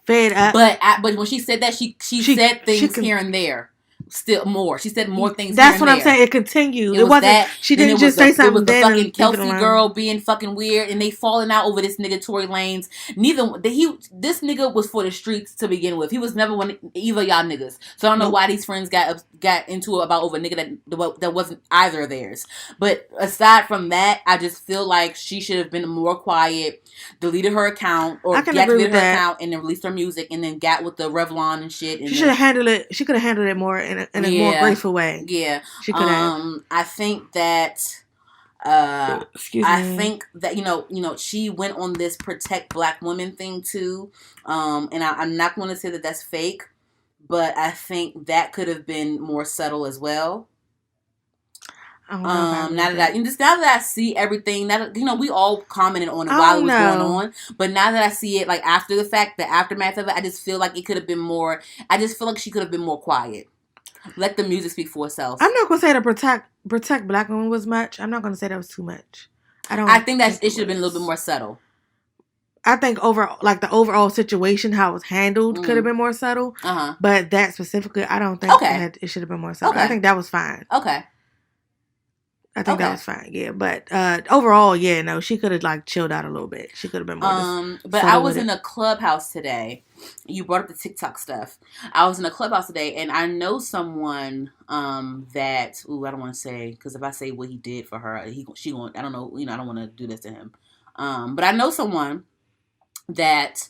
fed up. But when she said that, she said things here and there. Still more. She said more things. That's what I'm saying. It continued. It wasn't that. She didn't just say something. It was the fucking Kelsey girl being fucking weird, and they falling out over this nigga Tory Lanez. This nigga was for the streets to begin with. He was never one either y'all niggas. So I don't know why these friends got into it about over a nigga that wasn't either of theirs. But aside from that, I just feel like she should have been more quiet, deleted her account or deactivated her account, and then released her music, and then got with the Revlon and shit. And she should have handled it. She could have handled it more in a more graceful way. Yeah. She could have. I think that think that she went on this protect black women thing too. And I'm not going to say that that's fake, but I think that could have been more subtle as well. Now that I see everything, that we all commented on it while it was going on, but now that I see it, like after the fact, the aftermath of it, I just feel like it could have been more. I just feel like she could have been more quiet. Let the music speak for itself. I'm not gonna say that protect black women was much. I'm not gonna say that was too much. I think that it should have been a little bit more subtle. I think the overall situation, how it was handled, could have been more subtle. But that specifically, I don't think it should have been more subtle. Okay. I think that was fine. Okay. I think that was fine, yeah. But overall, yeah, no, she could have chilled out a little bit. She could have been more. But I was in a clubhouse today. You brought up the TikTok stuff. I was in a clubhouse today, and I know someone that I don't want to say, because if I say what he did for her, she going. I don't know. I don't want to do this to him. But I know someone that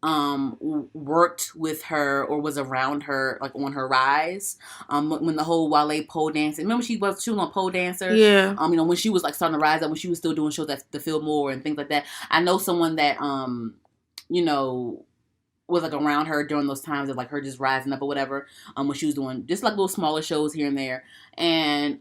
worked with her or was around her like on her rise. When the whole Wale pole dancing, remember she was on Pole Dancer. Yeah. When she was like starting to rise up, when she was still doing shows at the Fillmore and things like that. I know someone that was like around her during those times of like her just rising up or whatever. When she was doing just like little smaller shows here and there, and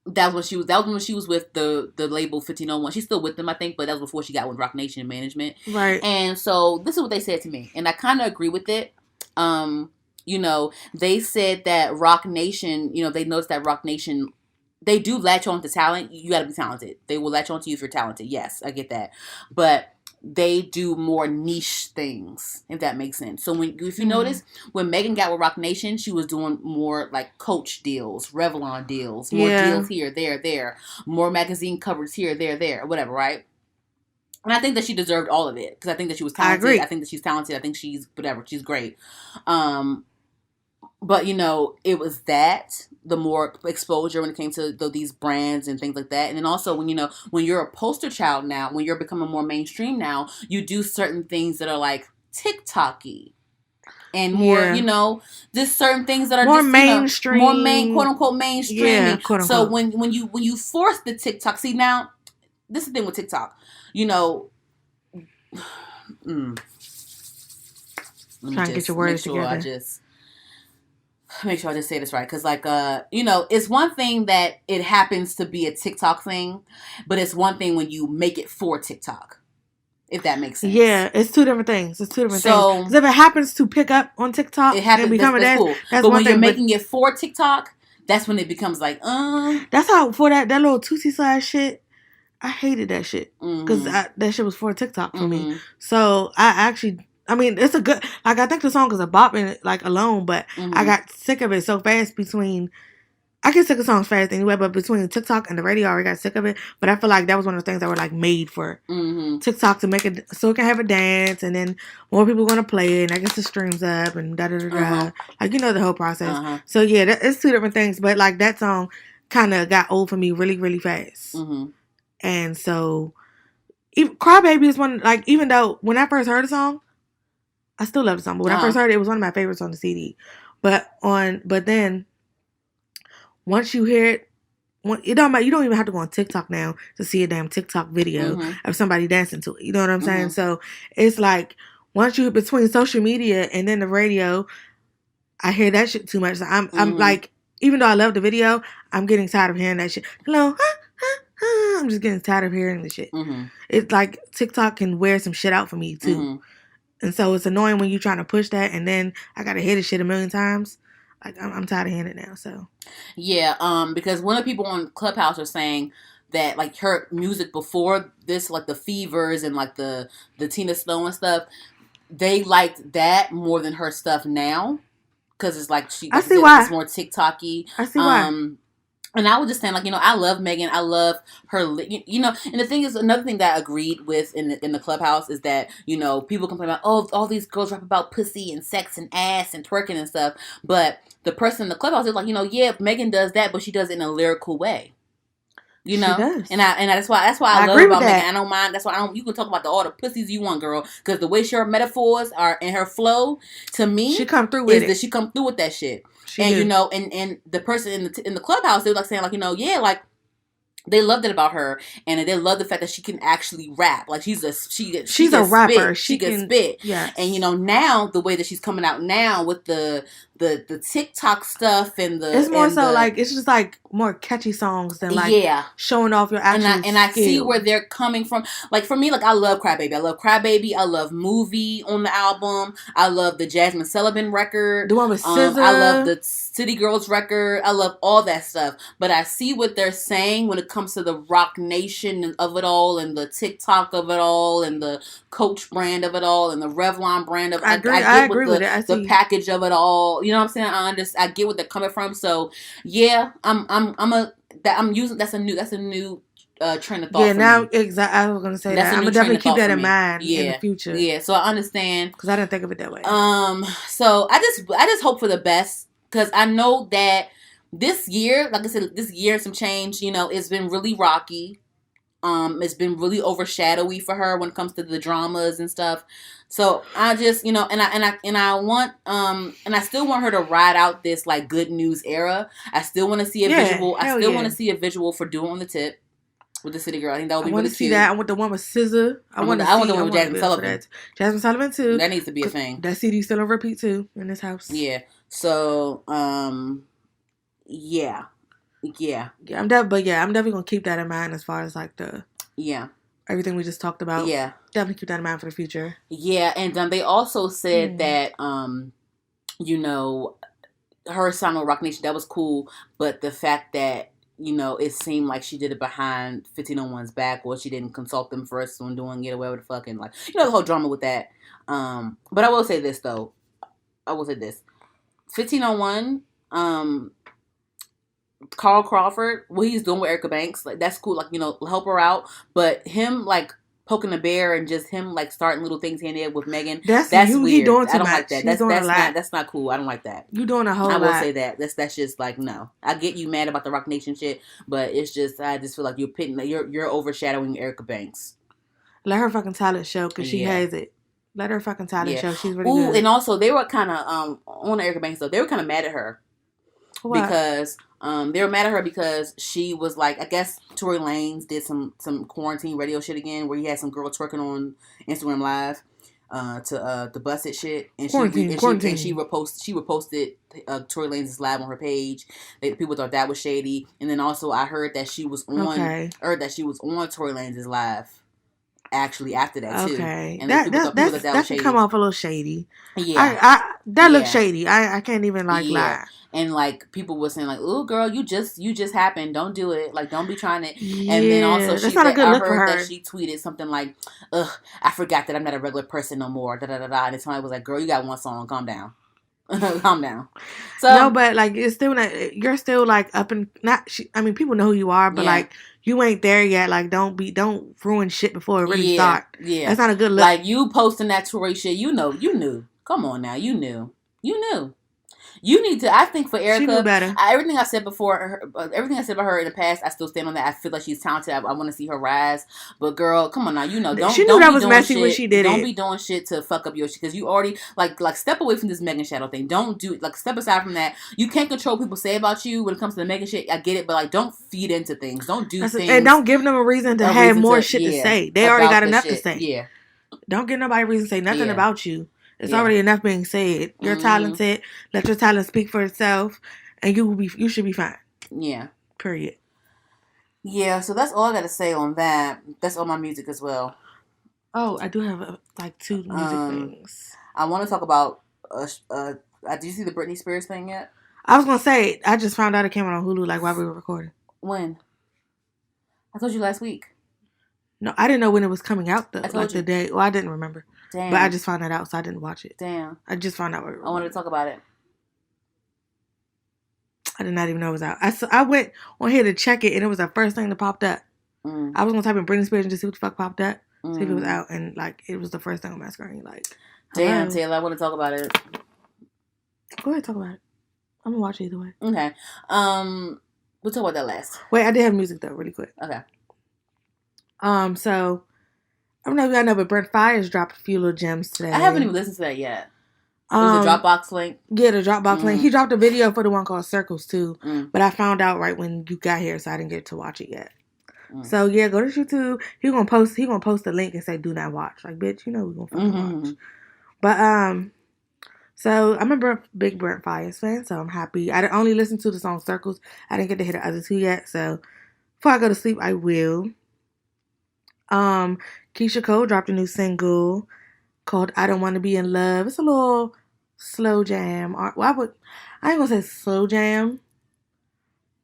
that was when she was with the label 1501. She's still with them, I think, but that was before she got with Rock Nation and management. Right. And so this is what they said to me, and I kind of agree with it. They said that Rock Nation, they noticed that Rock Nation, they do latch on to talent. You got to be talented. They will latch on to you if you're talented. Yes, I get that. But they do more niche things, if that makes sense. So if you notice, when Megan got with Rock Nation, she was doing more like Coach deals, Revlon deals, more deals here, there, more magazine covers here, there, whatever, right? And I think that she deserved all of it because I think that she was talented. I agree. I think that she's talented. I think she's whatever. She's great. But it was that the more exposure when it came to these brands and things like that. And then also when you're a poster child now, when you're becoming more mainstream now, you do certain things that are like TikTok-y. And more, just certain things that are more just, mainstream, quote unquote mainstream. Yeah, quote unquote. So when you force the TikTok, see now, this is the thing with TikTok. Trying to get your words together. Make sure I just say this right. Because, it's one thing that it happens to be a TikTok thing, but it's one thing when you make it for TikTok. If that makes sense. Yeah, it's two different things. Things. Because if it happens to pick up on TikTok, it happens, and become that's cool. That's but one when thing, you're making it for TikTok, that's when it becomes like, That's how, for that little Tootsie Slide shit, I hated that shit. Because that shit was for TikTok for me. So, it's a good, I think the song is a bop in it, alone, but I got sick of it so fast I get sick of songs fast anyway, but between TikTok and the radio, I already got sick of it. But I feel like that was one of the things that were made for TikTok to make it so it can have a dance, and then more people going to play it, and I guess the streams up and da da da da. The whole process. So yeah, it's two different things. But that song kind of got old for me really, really fast. And so, Cry Baby is one, even though when I first heard the song, I still love the song. But when I first heard it, it was one of my favorites on the CD. But then, once you hear it, you don't even have to go on TikTok now to see a damn TikTok video of somebody dancing to it. You know what I'm saying? So it's once you between social media and then the radio, I hear that shit too much. So I'm even though I love the video, I'm getting tired of hearing that shit. Hello, I'm just getting tired of hearing the shit. It's TikTok can wear some shit out for me too. And so it's annoying when you're trying to push that, and then I gotta hear the shit a million times. I'm tired of hearing it now. So yeah, because one of the people on Clubhouse are saying that her music before this, the Fevers and the Tina Snow and stuff, they liked that more than her stuff now because it's I see why it's more TikTok-y. I see why. And I was just saying, I love Megan. I love her, and the thing is, another thing that I agreed with in the Clubhouse is that, people complain about, oh, all these girls rap about pussy and sex and ass and twerking and stuff. But the person in the Clubhouse is yeah, Megan does that, but she does it in a lyrical way. She does. And that's why I love about Megan. I don't mind. That's why you can talk about all the pussies you want, girl. Because the way her metaphors are and her flow, to me, she come through with it. That she come through with that shit. And and the person in the Clubhouse, they were saying yeah, they loved it about her, and they love the fact that she can actually rap. She's a rapper. She can spit. Yeah. And now the way that she's coming out now with the TikTok stuff and it's more so it's just more catchy songs than showing off your actual and I see where they're coming from. For me, I love Cry Baby. I love Movie on the album. I love the Jasmine Sullivan record. The one with SZA. I love the City Girls record. I love all that stuff. But I see what they're saying when it comes to the Rock Nation of it all, and the TikTok of it all, and the Coach brand of it all, and the Revlon brand of it. I agree with it. The package of it all. You know what I'm saying? I get where they're coming from. So yeah, that's a new train of thought. Yeah, now exactly. I was gonna say that. I'm gonna definitely keep that in mind in the future. Yeah, so I understand because I didn't think of it that way. So I just hope for the best because I know that this year, like I said, this year some change. It's been really rocky. It's been really overshadowy for her when it comes to the dramas and stuff. So I just, and I want, and I still want her to ride out this like good news era. I still want to see a visual. I still want to see a visual for Duo on the Tip with the City Girl. I think that would be really cute. I want to see that. I want the one with SZA. I want the one with Jasmine Sullivan. Jasmine Sullivan too. That needs to be a thing. That CD still on repeat too in this house. Yeah. So, yeah. I'm definitely gonna keep that in mind as far as like everything we just talked about. Yeah, definitely keep that in mind for the future. Yeah, and they also said that her signing with Roc Nation, that was cool, but the fact that it seemed like she did it behind 1501's back, or she didn't consult them first when doing it, or whatever the fuck, and like the whole drama with that. But I will say this though. 1501. Carl Crawford, what he's doing with Erica Banks, like that's cool. Like help her out, but him like poking the bear and just him like starting little things here and there with Megan. That's weird. He doing too I don't much. Like that. That's not cool. I don't like that. You doing a whole lot. I will say that. That's just like no. I get you mad about the Roc Nation shit, but it's just I just feel like you're pitting you're overshadowing Erica Banks. Let her fucking talent show because she has it. Let her fucking talent show. She's really good. And also they were kind of on Erica Banks though. They were kind of mad at her. What? Because they were mad at her because she was like, I guess Tory Lanez did some quarantine radio shit again where he had some girl twerking on Instagram Live to the busted shit, and she reposted Tory Lanez's live on her page. People thought that was shady, and then also I heard that she was on Tory Lanez's live. Actually, after that too, and that can come off a little shady. Yeah, that looks shady. I can't even lie. And like people were saying like, "Oh, girl, you just happened. Don't do it. Like, don't be trying to." Yeah, and then also I heard that she tweeted something like, "Ugh, I forgot that I'm not a regular person no more." Da da da da. And somebody was like, "Girl, you got one song. Calm down." Calm down. So no, but like it's still you're still like up and not. I mean, people know who you are, but like you ain't there yet. Like don't ruin shit before it really start. Yeah, that's not a good look. Like you posting that Tory shit, you knew. Come on now, you knew. You need to. I think for Erica, she knew better. Everything I said before, everything I said about her in the past, I still stand on that. I feel like she's talented. I want to see her rise. But girl, come on now, don't. She knew that was messy when she did it. Don't be doing shit to fuck up your shit because you already like step away from this Megan Shadow thing. Don't do step aside from that. You can't control what people say about you when it comes to the Megan shit. I get it, but like don't feed into things. Don't do things, and don't give them a reason to have more shit to say. They already got enough to say. Yeah. Don't give nobody a reason to say nothing about you. It's already enough being said. You're talented. Let your talent speak for itself, and you should be fine. Yeah. Period. Yeah. So that's all I got to say on that. That's all my music as well. Oh, I do have two music things. I want to talk about. Did you see the Britney Spears thing yet? I was gonna say I just found out it came out on Hulu while we were recording. When? I told you last week. No, I didn't know when it was coming out though. I told you. The day. Well, I didn't remember. Damn. But I just found that out, so I didn't watch it. Damn. I just found out. I wanted to talk about it. I did not even know it was out. I went on here to check it, and it was the first thing that popped up. I was going to type in Britney Spears and just see what the fuck popped up. See if it was out, and like it was the first thing on my screen. Like, damn, Taylor, I want to talk about it. Go ahead, talk about it. I'm going to watch it either way. Okay. We'll talk about that last. Wait, I did have music, though, really quick. Okay. So... I don't know if y'all know, but Brent Fires dropped a few little gems today. I haven't even listened to that yet. It was a Dropbox link? Yeah, the Dropbox link. He dropped a video for the one called Circles, too. But I found out right when you got here, so I didn't get to watch it yet. So, yeah, go to YouTube. He gonna post the link and say, do not watch. Like, bitch, you know we're gonna fucking watch. But, so I'm a big Brent Fires fan, so I'm happy. I only listened to the song Circles. I didn't get to hear the other two yet, so before I go to sleep, I will. Keisha Cole dropped a new single called I Don't Want to Be in Love. It's a little slow jam. Well, I ain't gonna say slow jam,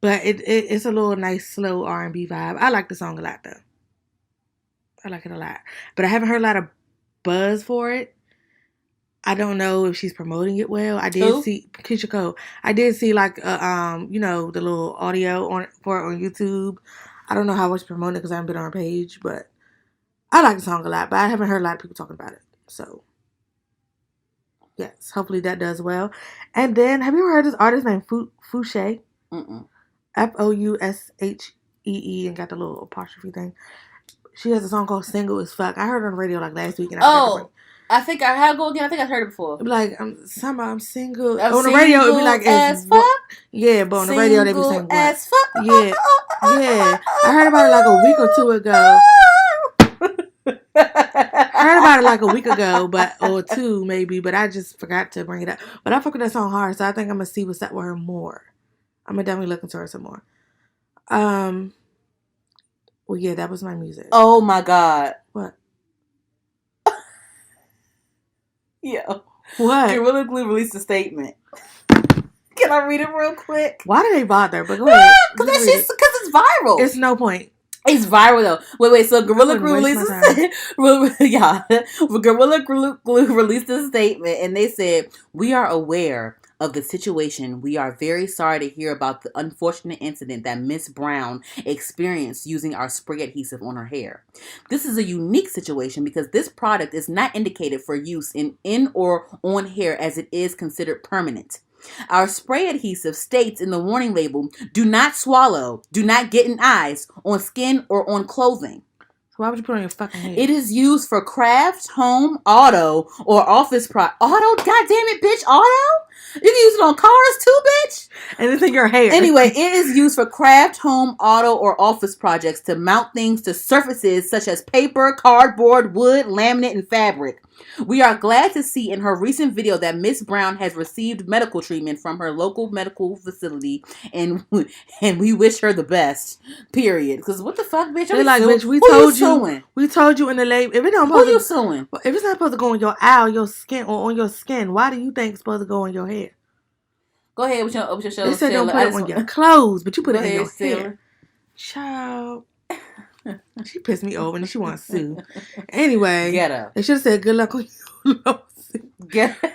but it's a little nice slow R&B vibe. I like the song a lot though. I like it a lot, but I haven't heard a lot of buzz for it. I don't know if she's promoting it well. I did see Keisha Cole. I did see like the little audio for it on YouTube. I don't know how much promoting it because I haven't been on her page, but I like the song a lot, but I haven't heard a lot of people talking about it. So, yes, hopefully that does well. And then, have you ever heard this artist named Fouché? Mm-mm. Foushe. EE and got the little apostrophe thing. She has a song called "Single as Fuck." I heard it on the radio like last week, and I think I had to go again. I think I've heard it before. Like I'm single. On the radio, it'd be like as fuck. Yeah, but on the radio they be saying what? As fuck. Yeah, yeah. I heard about it like a week or two ago. I heard about it like a week ago, or two maybe, but I just forgot to bring it up. But I fuck with that song hard, so I think I'm gonna see what's up with her more. I'm gonna definitely look into her some more. Well, yeah, that was my music. Oh my God. What? Yeah. What? Gorilla Glue released a statement. Can I read it real quick? Why do they bother? But go ahead. Because it's viral. It's no point. It's viral though. Wait. So Gorilla Glue released Gorilla Glue released a statement, and they said, "We are aware of the situation. We are very sorry to hear about the unfortunate incident that Miss Brown experienced using our spray adhesive on her hair. This is a unique situation because this product is not indicated for use in or on hair as it is considered permanent. Our spray adhesive states in the warning label, do not swallow, do not get in eyes, on skin, or on clothing. So why would you put it on your fucking head? It is used for craft, home, auto, or office auto? God damn it, bitch, auto? You can use it on cars too, bitch? And it's in your hair. Anyway, it is used for craft, home, auto, or office projects to mount things to surfaces such as paper, cardboard, wood, laminate, and fabric. We are glad to see in her recent video that Miss Brown has received medical treatment from her local medical facility, and we wish her the best. Period. Because what the fuck, bitch? They're like, bitch, we told you in the label. If it's not supposed Who you suing? If it's not supposed to go on your eye, your skin, or on your skin, why do you think it's supposed to go on your hair? Go ahead with your show. They said don't put it on your clothes, but you put it in your hair. Child. She pissed me off and she wants to sue. Anyway, Ghetto. They should have said good luck on your lawsuit. Ghetto.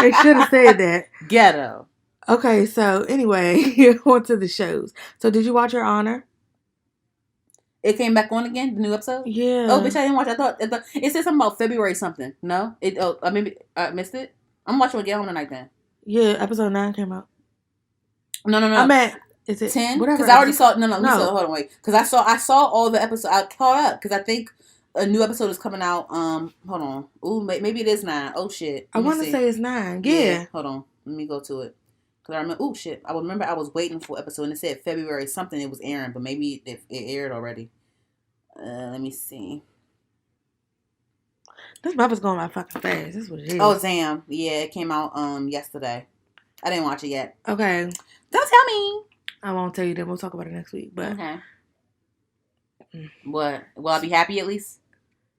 They should have said that. Ghetto. Okay, so anyway, on to the shows. So did you watch Your Honor? It came back on again, the new episode? Yeah. Oh, bitch, I didn't watch it. I thought it said something about February something. No? I missed it? I'm watching it again home tonight then. Yeah, episode 9 came out. No. I'm at... Is it 10? Whatever. Because I already saw... No. Hold on, wait. Because I saw all the episodes. I caught up. Because I think a new episode is coming out. Hold on. Ooh, maybe it is 9. Oh, shit. I want to say it's 9. Yeah. Hold on. Let me go to it. Because I remember... Oh, shit. I remember I was waiting for episode and it said February something. It was airing. But maybe it aired already. Let me see. This month going by fucking fast. That's what it is. Oh, damn. Yeah, it came out yesterday. I didn't watch it yet. Okay. Don't tell me. I won't tell you that. We'll talk about it next week. But okay. What? Will I be happy at least?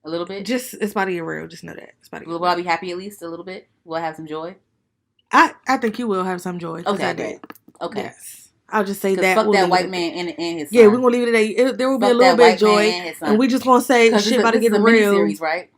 A little bit? It's about to get real. Just know that. It's about to get Will I be happy at least a little bit? Will I have some joy? I think you will have some joy. Okay, great. Okay. Yes. I'll just say that. Fuck that white man and his son. Yeah, we're going to leave it at that. There will be a little bit of joy. And we just going to say shit about to get real. Series, right?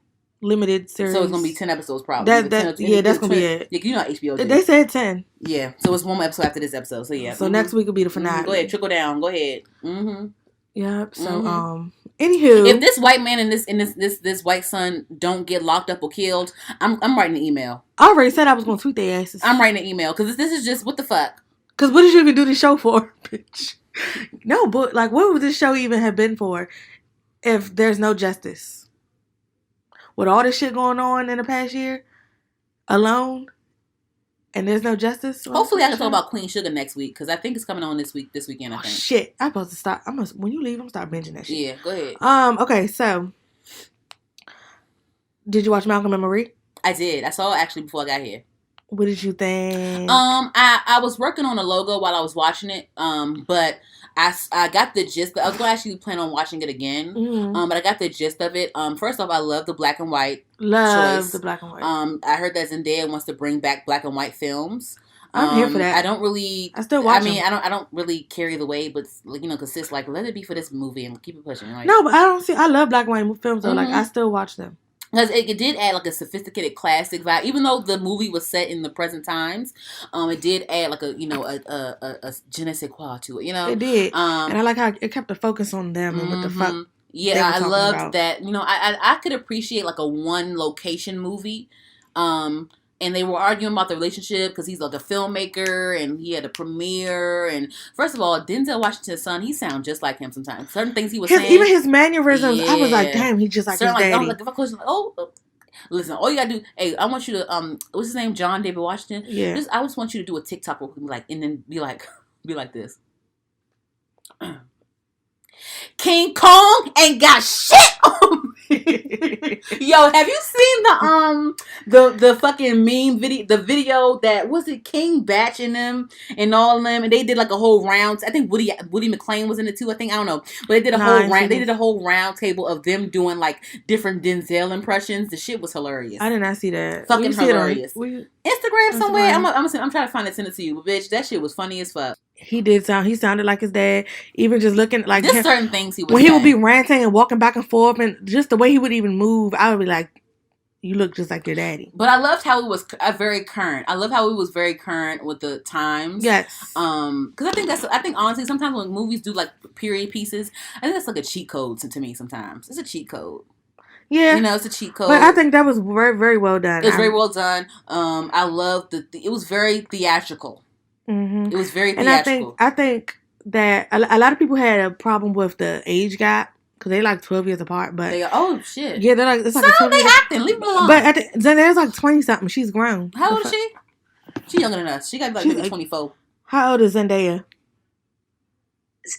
Limited series. So it's going to be 10 episodes probably. That's going to be it. Yeah, you know how HBO did. They said 10. Yeah. So it's one more episode after this episode. So yeah. So next week will be the finale. Go ahead. Trickle down. Go ahead. Mm-hmm. Yep. So, anywho. If this white man and this white son don't get locked up or killed, I'm writing an email. I already said I was going to tweet their asses. I'm writing an email because this is just, what the fuck? Because what did you even do this show for, bitch? No, but like, what would this show even have been for if there's no justice? With all this shit going on in the past year, alone, and there's no justice. Hopefully, I can talk about Queen Sugar next week because I think it's coming on this weekend. I think. Shit, I'm supposed to stop. When you leave, I'm start binging that shit. Yeah, go ahead. Okay, so did you watch Malcolm and Marie? I did. I saw it actually before I got here. What did you think? I was working on a logo while I was watching it. But I got the gist. I was going to actually plan on watching it again. Mm-hmm. But I got the gist of it. First off, I love the black and white choice. The black and white. I heard that Zendaya wants to bring back black and white films. I'm here for that. I don't really. I still watch. I don't really carry the weight, but because sis like let it be for this movie and keep it pushing. Like, no, but I don't see. I love black and white films though. Mm-hmm. Like I still watch them. Because it did add like a sophisticated classic vibe, even though the movie was set in the present times. It did add like a je ne sais quoi to it. It did, and I like how it kept the focus on them and what the fuck. Yeah, I loved that. I could appreciate like a one location movie. And they were arguing about the relationship because he's like a filmmaker and he had a premiere. And first of all, Denzel Washington's son, he sounds just like him sometimes. Certain things he was saying. Even his mannerisms, I was like, damn, he just like his daddy. I was like, if I close, listen, all you gotta do, hey, I want you to, what's his name? John David Washington? Yeah. I just want you to do a TikTok real quick, and then be like this. King Kong ain't got shit on me. Yo, have you seen the fucking meme video? The video that was it King Batch in them and all of them, and they did like a whole round. I think Woody McClain was in it too. I don't know, but they did a whole round. They did a whole round table of them doing like different Denzel impressions. The shit was hilarious. I did not see that. Fucking hilarious. Instagram somewhere. I'm trying to find it, send it to you, but bitch, that shit was funny as fuck. He sounded like his dad. Even just looking like just certain things he would when he would be ranting and walking back and forth, and just the way he would even move, I would be like, "You look just like your daddy." But I loved how he was very current. I love how he was very current with the times. Yes. Because I think honestly, sometimes when movies do like period pieces, I think that's like a cheat code to me. Sometimes it's a cheat code. Yeah, it's a cheat code. But I think that was very, very well done. It was very well done. I loved it was very theatrical. Mm-hmm. It was very theatrical. And I think that a lot of people had a problem with the age gap because they're like 12 years apart. But oh shit, yeah, they're like it's like so they acting. Leave them alone. But Zendaya's like 20 something. She's grown. How old is she? She's younger than us. She got like maybe 24. How old is Zendaya?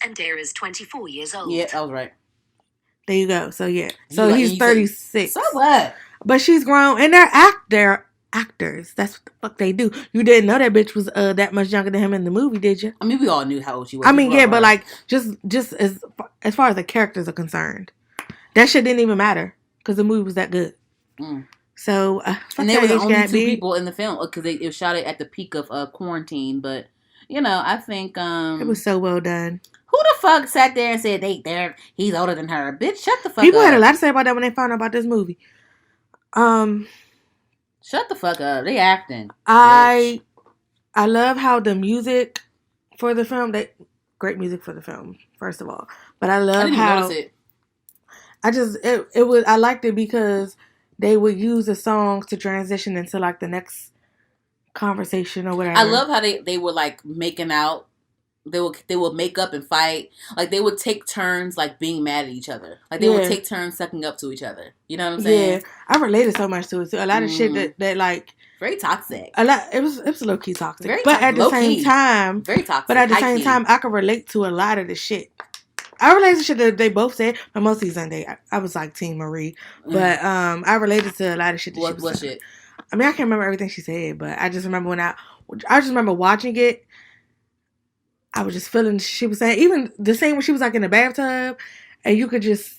Zendaya is 24 years old. Yeah, I was right. There you go. So yeah, so he's 36. So what? But she's grown, and they're actors. That's what the fuck they do. You didn't know that bitch was that much younger than him in the movie, did you? I mean, we all knew how old she was. I mean, yeah, but like just as far as the characters are concerned, that shit didn't even matter because the movie was that good. Mm. So and they were the only two people in the film because it shot it at the peak of quarantine. But I think it was so well done. Who the fuck sat there and said he's older than her? Bitch, shut the fuck up. People had a lot to say about that when they found out about this movie. Shut the fuck up. They acting. I love how the music for the film, great music for the film, first of all. But I love how I liked it because they would use the songs to transition into like the next conversation or whatever. I love how they were like making out. They would make up and fight. Like they would take turns like being mad at each other. Like they would take turns sucking up to each other. You know what I'm saying? Yeah. I related so much to it too. A lot of shit that like very toxic. It was low key toxic. At the same time very toxic. But at the same time I could relate to a lot of the shit. I related to shit that they both said, but mostly Sunday. I was like Team Marie. But I related to a lot of shit that she was what saying. Shit? I mean I can't remember everything she said, but I just remember I just remember watching it. I was just feeling she was saying, even the same when she was like in the bathtub, and you could just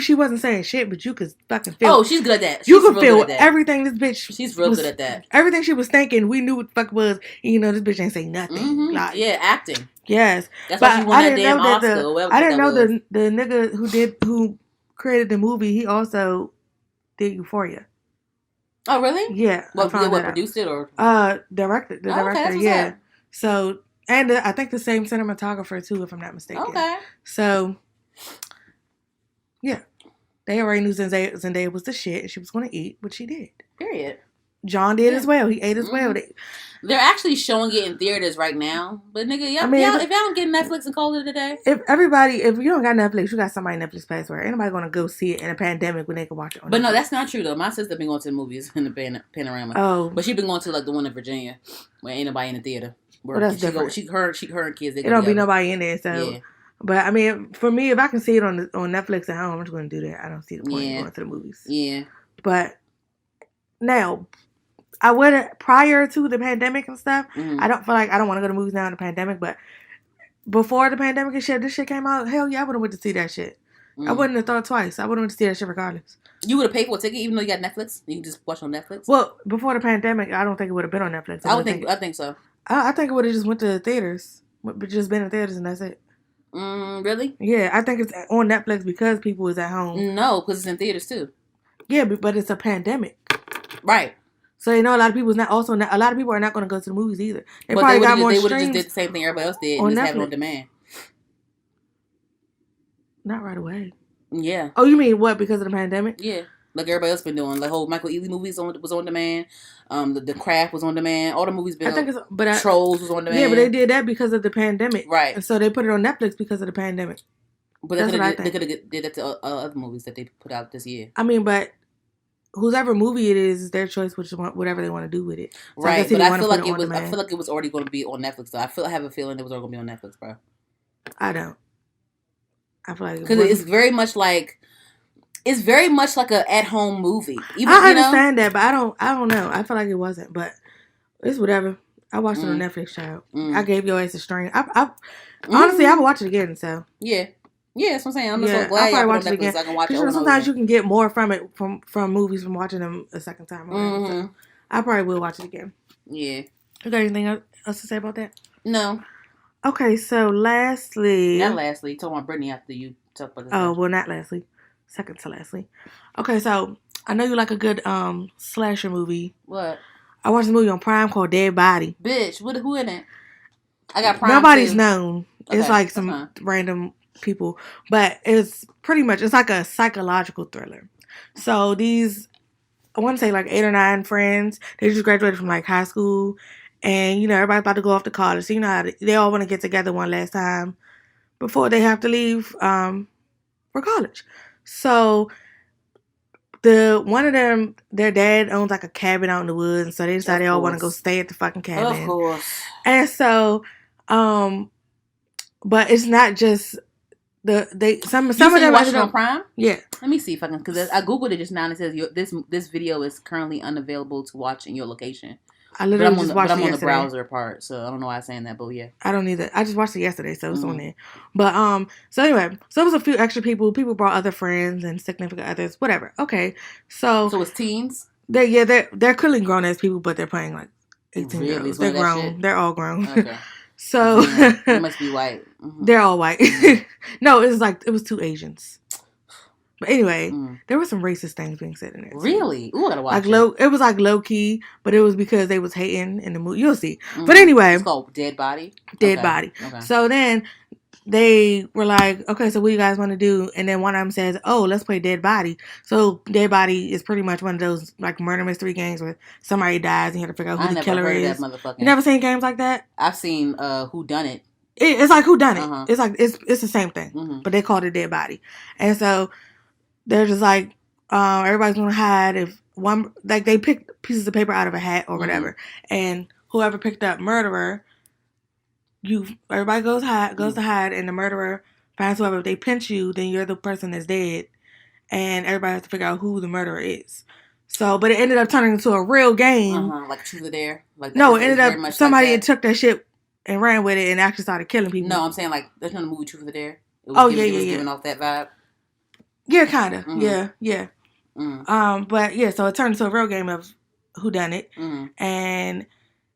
she wasn't saying shit, but you could fucking feel. Oh, she's good at that. You could feel everything this bitch. She's real good at that. Everything she was thinking, we knew what the fuck it was. And, this bitch ain't saying nothing. Mm-hmm. Like, yeah, acting. Yes, that's why she won that damn Oscar. I didn't know the nigga who created the movie. He also did Euphoria. Oh really? Yeah. What produced it or directed the director? Okay, yeah. So. And I think the same cinematographer, too, if I'm not mistaken. Okay. So, yeah. They already knew Zendaya was the shit, and she was going to eat, which she did. Period. John did as well. He ate as well. They're actually showing it in theaters right now. But, nigga, if y'all don't get Netflix and call it a day. If you don't got Netflix, you got somebody Netflix password. Ain't nobody going to go see it in a pandemic when they can watch it on But Netflix. No, that's not true, though. My sister been going to the movies in the Panorama. Oh. But she been going to, like, the one in Virginia where ain't nobody in the theater. Well, that's different. Her and kids. It don't be nobody in there, so. Yeah. But I mean, for me, if I can see it on Netflix at home, I'm just going to do that. I don't see the point of going to the movies. Yeah. But now, I would prior to the pandemic and stuff. Mm-hmm. I don't feel like I don't want to go to movies now in the pandemic, but before the pandemic and shit, this shit came out. Hell yeah, I would have went to see that shit. Mm-hmm. I wouldn't have thought twice. I would have went to see that shit regardless. You would have paid for a ticket even though you got Netflix. You can just watch on Netflix. Well, before the pandemic, I don't think it would have been on Netflix. I think so. I think it would have just went to the theaters, but just been in theaters and that's it. Really? Yeah, I think it's on Netflix because people was at home. No, because it's in theaters too. Yeah, but it's a pandemic, right? So a lot of people a lot of people are not going to go to the movies either. They probably got more. They would have just did the same thing everybody else did and just have it on demand. Not right away. Yeah. Oh, you mean what? Because of the pandemic? Yeah. like everybody else been doing. The whole Michael Ealy movies was on demand. The Craft was on demand. All the movies been. Trolls was on demand. Yeah, but they did that because of the pandemic, right? And so they put it on Netflix because of the pandemic. But they could have did that to other movies that they put out this year. I mean, but whoever movie it is their choice, whatever they want to do with it. So right, but I feel like it was already going to be on Netflix. So I have a feeling it was already going to be on Netflix, bro. I don't. I feel like because it's very much like a at home movie. Even, I understand that, but I don't know. I feel like it wasn't, but it's whatever. I watched it on Netflix, child. I gave your ass a string. Honestly, I would watch it again. So yeah, that's what I'm saying. I'm so glad y'all watch it again. So I can watch it. Sometimes you can get more from it from movies from watching them a second time. So I probably will watch it again. Yeah. You got anything else to say about that? No. Okay, so lastly... Not lastly. Talk about Brittany after you talk about this. Oh, well, not lastly. Second to lastly. Okay, so I know you like a good slasher movie. What? I watched a movie on Prime called Dead Body. Bitch, who in it? I got Prime Nobody's too. known. Okay, it's like some random people. But it's pretty much... It's like a psychological thriller. So these... I want to say like 8 or 9 friends. They just graduated from like high school. And, everybody's about to go off to college. So, how they all want to get together one last time before they have to leave for college. So, one of them, their dad owns like a cabin out in the woods. And so they decided they all want to go stay at the fucking cabin. Of course. And so, but it's not just some of them watch it on Prime. Yeah. Let me see if I can, because I googled it just now and it says this video is currently unavailable to watch in your location. I literally just watched it yesterday. I'm on the browser part, so I don't know why I'm saying that, but yeah. I don't either. I just watched it yesterday, so it's on there. But, so anyway, so it was a few extra people. People brought other friends and significant others, whatever. Okay, so it's teens? They're clearly grown-ass people, but they're playing like 18-year-olds. They're grown. They're all grown. Okay. So. They must be white. Mm-hmm. They're all white. No, it was 2 Asians. But anyway, there were some racist things being said in there. Really? Ooh, I gotta watch it. It was like low key, but it was because they was hating in the movie. You'll see. But anyway. It's called Dead Body? Dead Body. Okay. So then they were like, okay, so what do you guys want to do? And then one of them says, oh, let's play Dead Body. So Dead Body is pretty much one of those like murder mystery games where somebody dies and you have to figure out who the killer is. You never seen games like that? I've seen Who Done It. It's like Who Done It. Uh-huh. It's like it's the same thing, but they called it Dead Body. And so they're just like, everybody's gonna hide if one, like they picked pieces of paper out of a hat or whatever, and whoever picked up murderer, everybody goes to hide, and the murderer finds whoever. If they pinch you, then you're the person that's dead, and everybody has to figure out who the murderer is. So, but it ended up turning into a real game, like Truth or Dare. Like no, it ended up somebody took that shit and ran with it and actually started killing people. No, I'm saying like there's no movie Truth or Dare. It was giving off that vibe. Yeah, kind of. Yeah. But yeah, so it turned into a real game of who done it, and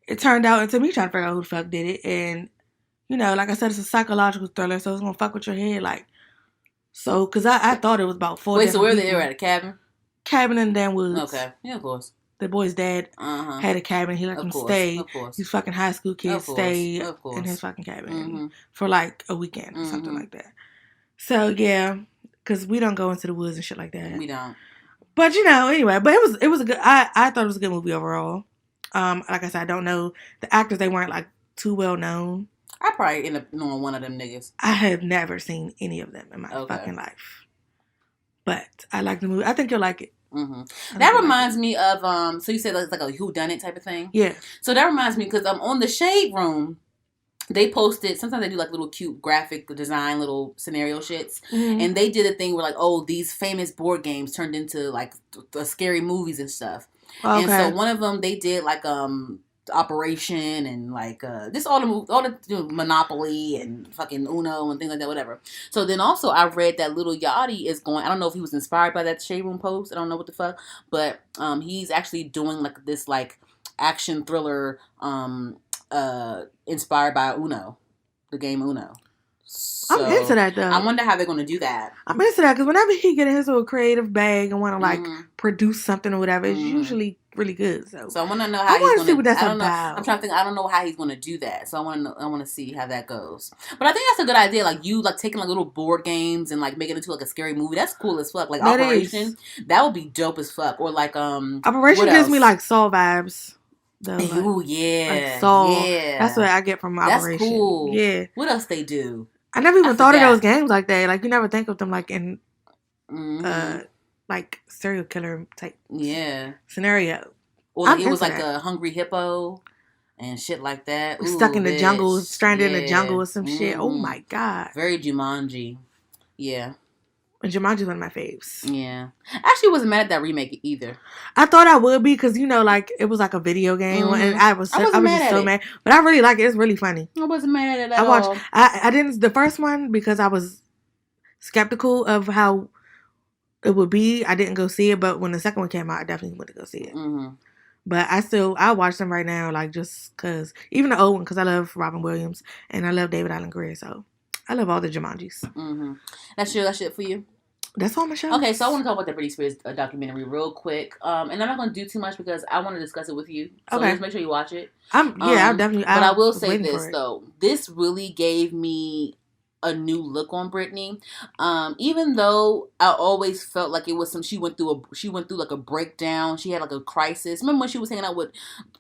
it turned out into me trying to figure out who the fuck did it, and like I said, it's a psychological thriller, so it's gonna fuck with your head, like. So, cause I thought it was about 4. Wait, so where they were at a cabin? Cabin in the damn woods. Okay, yeah, of course. The boy's dad had a cabin. He let them stay. Of course. These fucking high school kids stay in his fucking cabin for like a weekend or something like that. So yeah. Because we don't go into the woods and shit like that. We don't. But, anyway. But it was a good... I thought it was a good movie overall. Like I said, I don't know. The actors, they weren't, like, too well known. I probably end up knowing one of them niggas. I have never seen any of them in my fucking life. But I like the movie. I think you'll like it. That reminds me of... So you said it's like a whodunit type of thing? Yeah. So that reminds me, because I'm on the Shade Room... They posted, sometimes they do like little cute graphic design, little scenario shits. And they did a thing where like, oh, these famous board games turned into like scary movies and stuff. Okay. And so one of them, they did like Operation and like this all the Monopoly and fucking Uno and things like that, whatever. So then also I read that Lil Yachty is going, I don't know if he was inspired by that Shade Room post. I don't know what the fuck. But he's actually doing like this like action thriller inspired by Uno, the game Uno. So, I'm into that though. I wonder how they're going to do that. I'm into that because whenever he get into a creative bag and want to like produce something or whatever, it's usually really good. So I want to know how he's going to see what that's about. I'm trying to think. I don't know how he's going to do that. So I want to see how that goes. But I think that's a good idea. Like you like taking like little board games and like making it into like a scary movie. That's cool as fuck. Like that Operation, that would be dope as fuck. Or like Operation gives me like Saw vibes. Ooh, yeah. Like Saw. Yeah. That's what I get from Operation. That's cool. Yeah. What else they do? I never even thought of those games like that. Like you never think of them like in like serial killer type scenario. Or like it was like a Hungry Hippo and shit like that. Ooh, stuck in the jungle, stranded in the jungle or some shit. Oh my god. Very Jumanji. Yeah. And Jumanji's one of my faves. Yeah. Actually wasn't mad at that remake either. I thought I would be because, you know, like, it was like a video game. And I was just so mad. But I really like it. It's really funny. I wasn't mad at it at all. I didn't, the first one, because I was skeptical of how it would be. I didn't go see it. But when the second one came out, I definitely went to go see it. Mm-hmm. But I watch them right now, like, just because, even the old one, because I love Robin Williams and I love David Alan Grier, so I love all the Jumanjis. Mm-hmm. That's it for you? That's all my show. Okay, so I want to talk about the Britney Spears documentary real quick. And I'm not going to do too much because I want to discuss it with you. So just make sure you watch it. I'll definitely. But I will say this, though. This really gave me a new look on Britney. Even though I always felt like it was she went through like a breakdown. She had like a crisis. Remember when she was hanging out with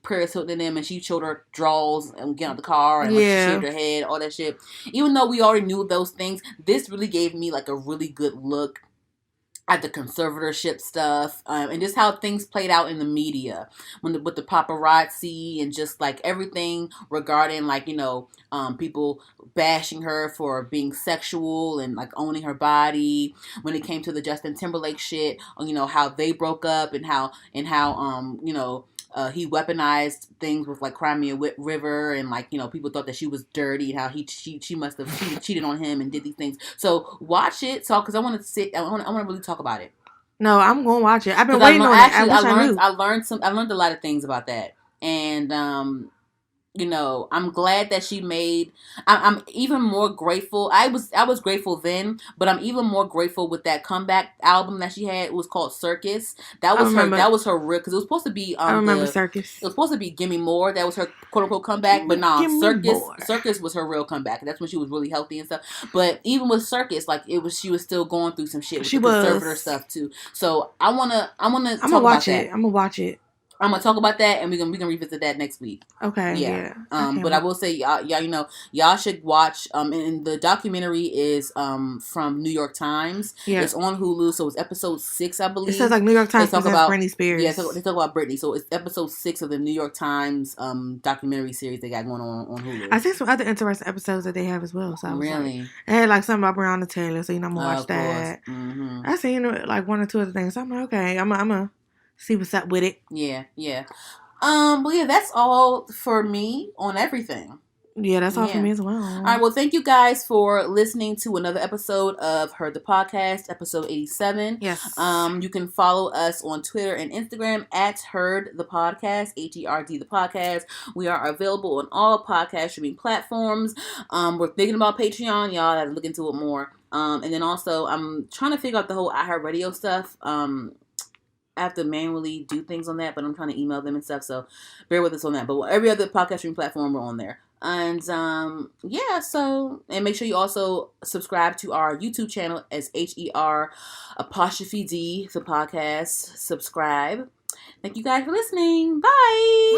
Paris Hilton and them and she showed her drawers and get out the car and like, she shaved her head, all that shit. Even though we already knew those things, this really gave me like a really good look at the conservatorship stuff, and just how things played out in the media with the paparazzi and just like everything regarding like, you know, people bashing her for being sexual and like owning her body. When it came to the Justin Timberlake shit, you know, how they broke up and how you know, he weaponized things with like Crimea River and like, you know, people thought that she was dirty and how she must have cheated on him and did these things. So watch it, because I want to really talk about it. No, I'm gonna watch it. I've been waiting on it. I learned a lot of things about that, and you know, I'm glad that she made. I'm even more grateful. I was grateful then, but I'm even more grateful with that comeback album that she had. It was called Circus. That was her real, because it was supposed to be. I remember Circus. It was supposed to be Gimme More. That was her quote unquote comeback, but nah, Circus was her real comeback. That's when she was really healthy and stuff. But even with Circus, like she was still going through some shit with the conservator stuff too. So I'm gonna watch it. I'm gonna watch it. I'm gonna talk about that, and we can revisit that next week. Okay. Yeah. But I will say, y'all, you know, y'all should watch. And the documentary is from New York Times. Yeah. It's on Hulu, so it's episode 6, I believe. It says like New York Times. They talk about Britney Spears. Yeah, they talk about Britney. So it's episode 6 of the New York Times documentary series they got going on Hulu. I think some other interesting episodes that they have as well. So I was really, it had like something about Breonna Taylor, so you know I'm gonna watch that. Mm-hmm. I seen like 1 or 2 other things. So I'm like, okay, I'm gonna see what's up with it. Yeah. But yeah, that's all for me on everything. Yeah, that's all for me as well. All right, well, thank you guys for listening to another episode of Heard the Podcast, episode 87. Yes. You can follow us on Twitter and Instagram at Heard the Podcast, HERD the Podcast. We are available on all podcast streaming platforms. We're thinking about Patreon. Y'all have to look into it more. And then also, I'm trying to figure out the whole iHeartRadio stuff. I have to manually do things on that, but I'm trying to email them and stuff, so bear with us on that. But every other podcasting platform, we're on there. And and make sure you also subscribe to our YouTube channel as HER''D, the podcast. Subscribe. Thank you guys for listening. Bye.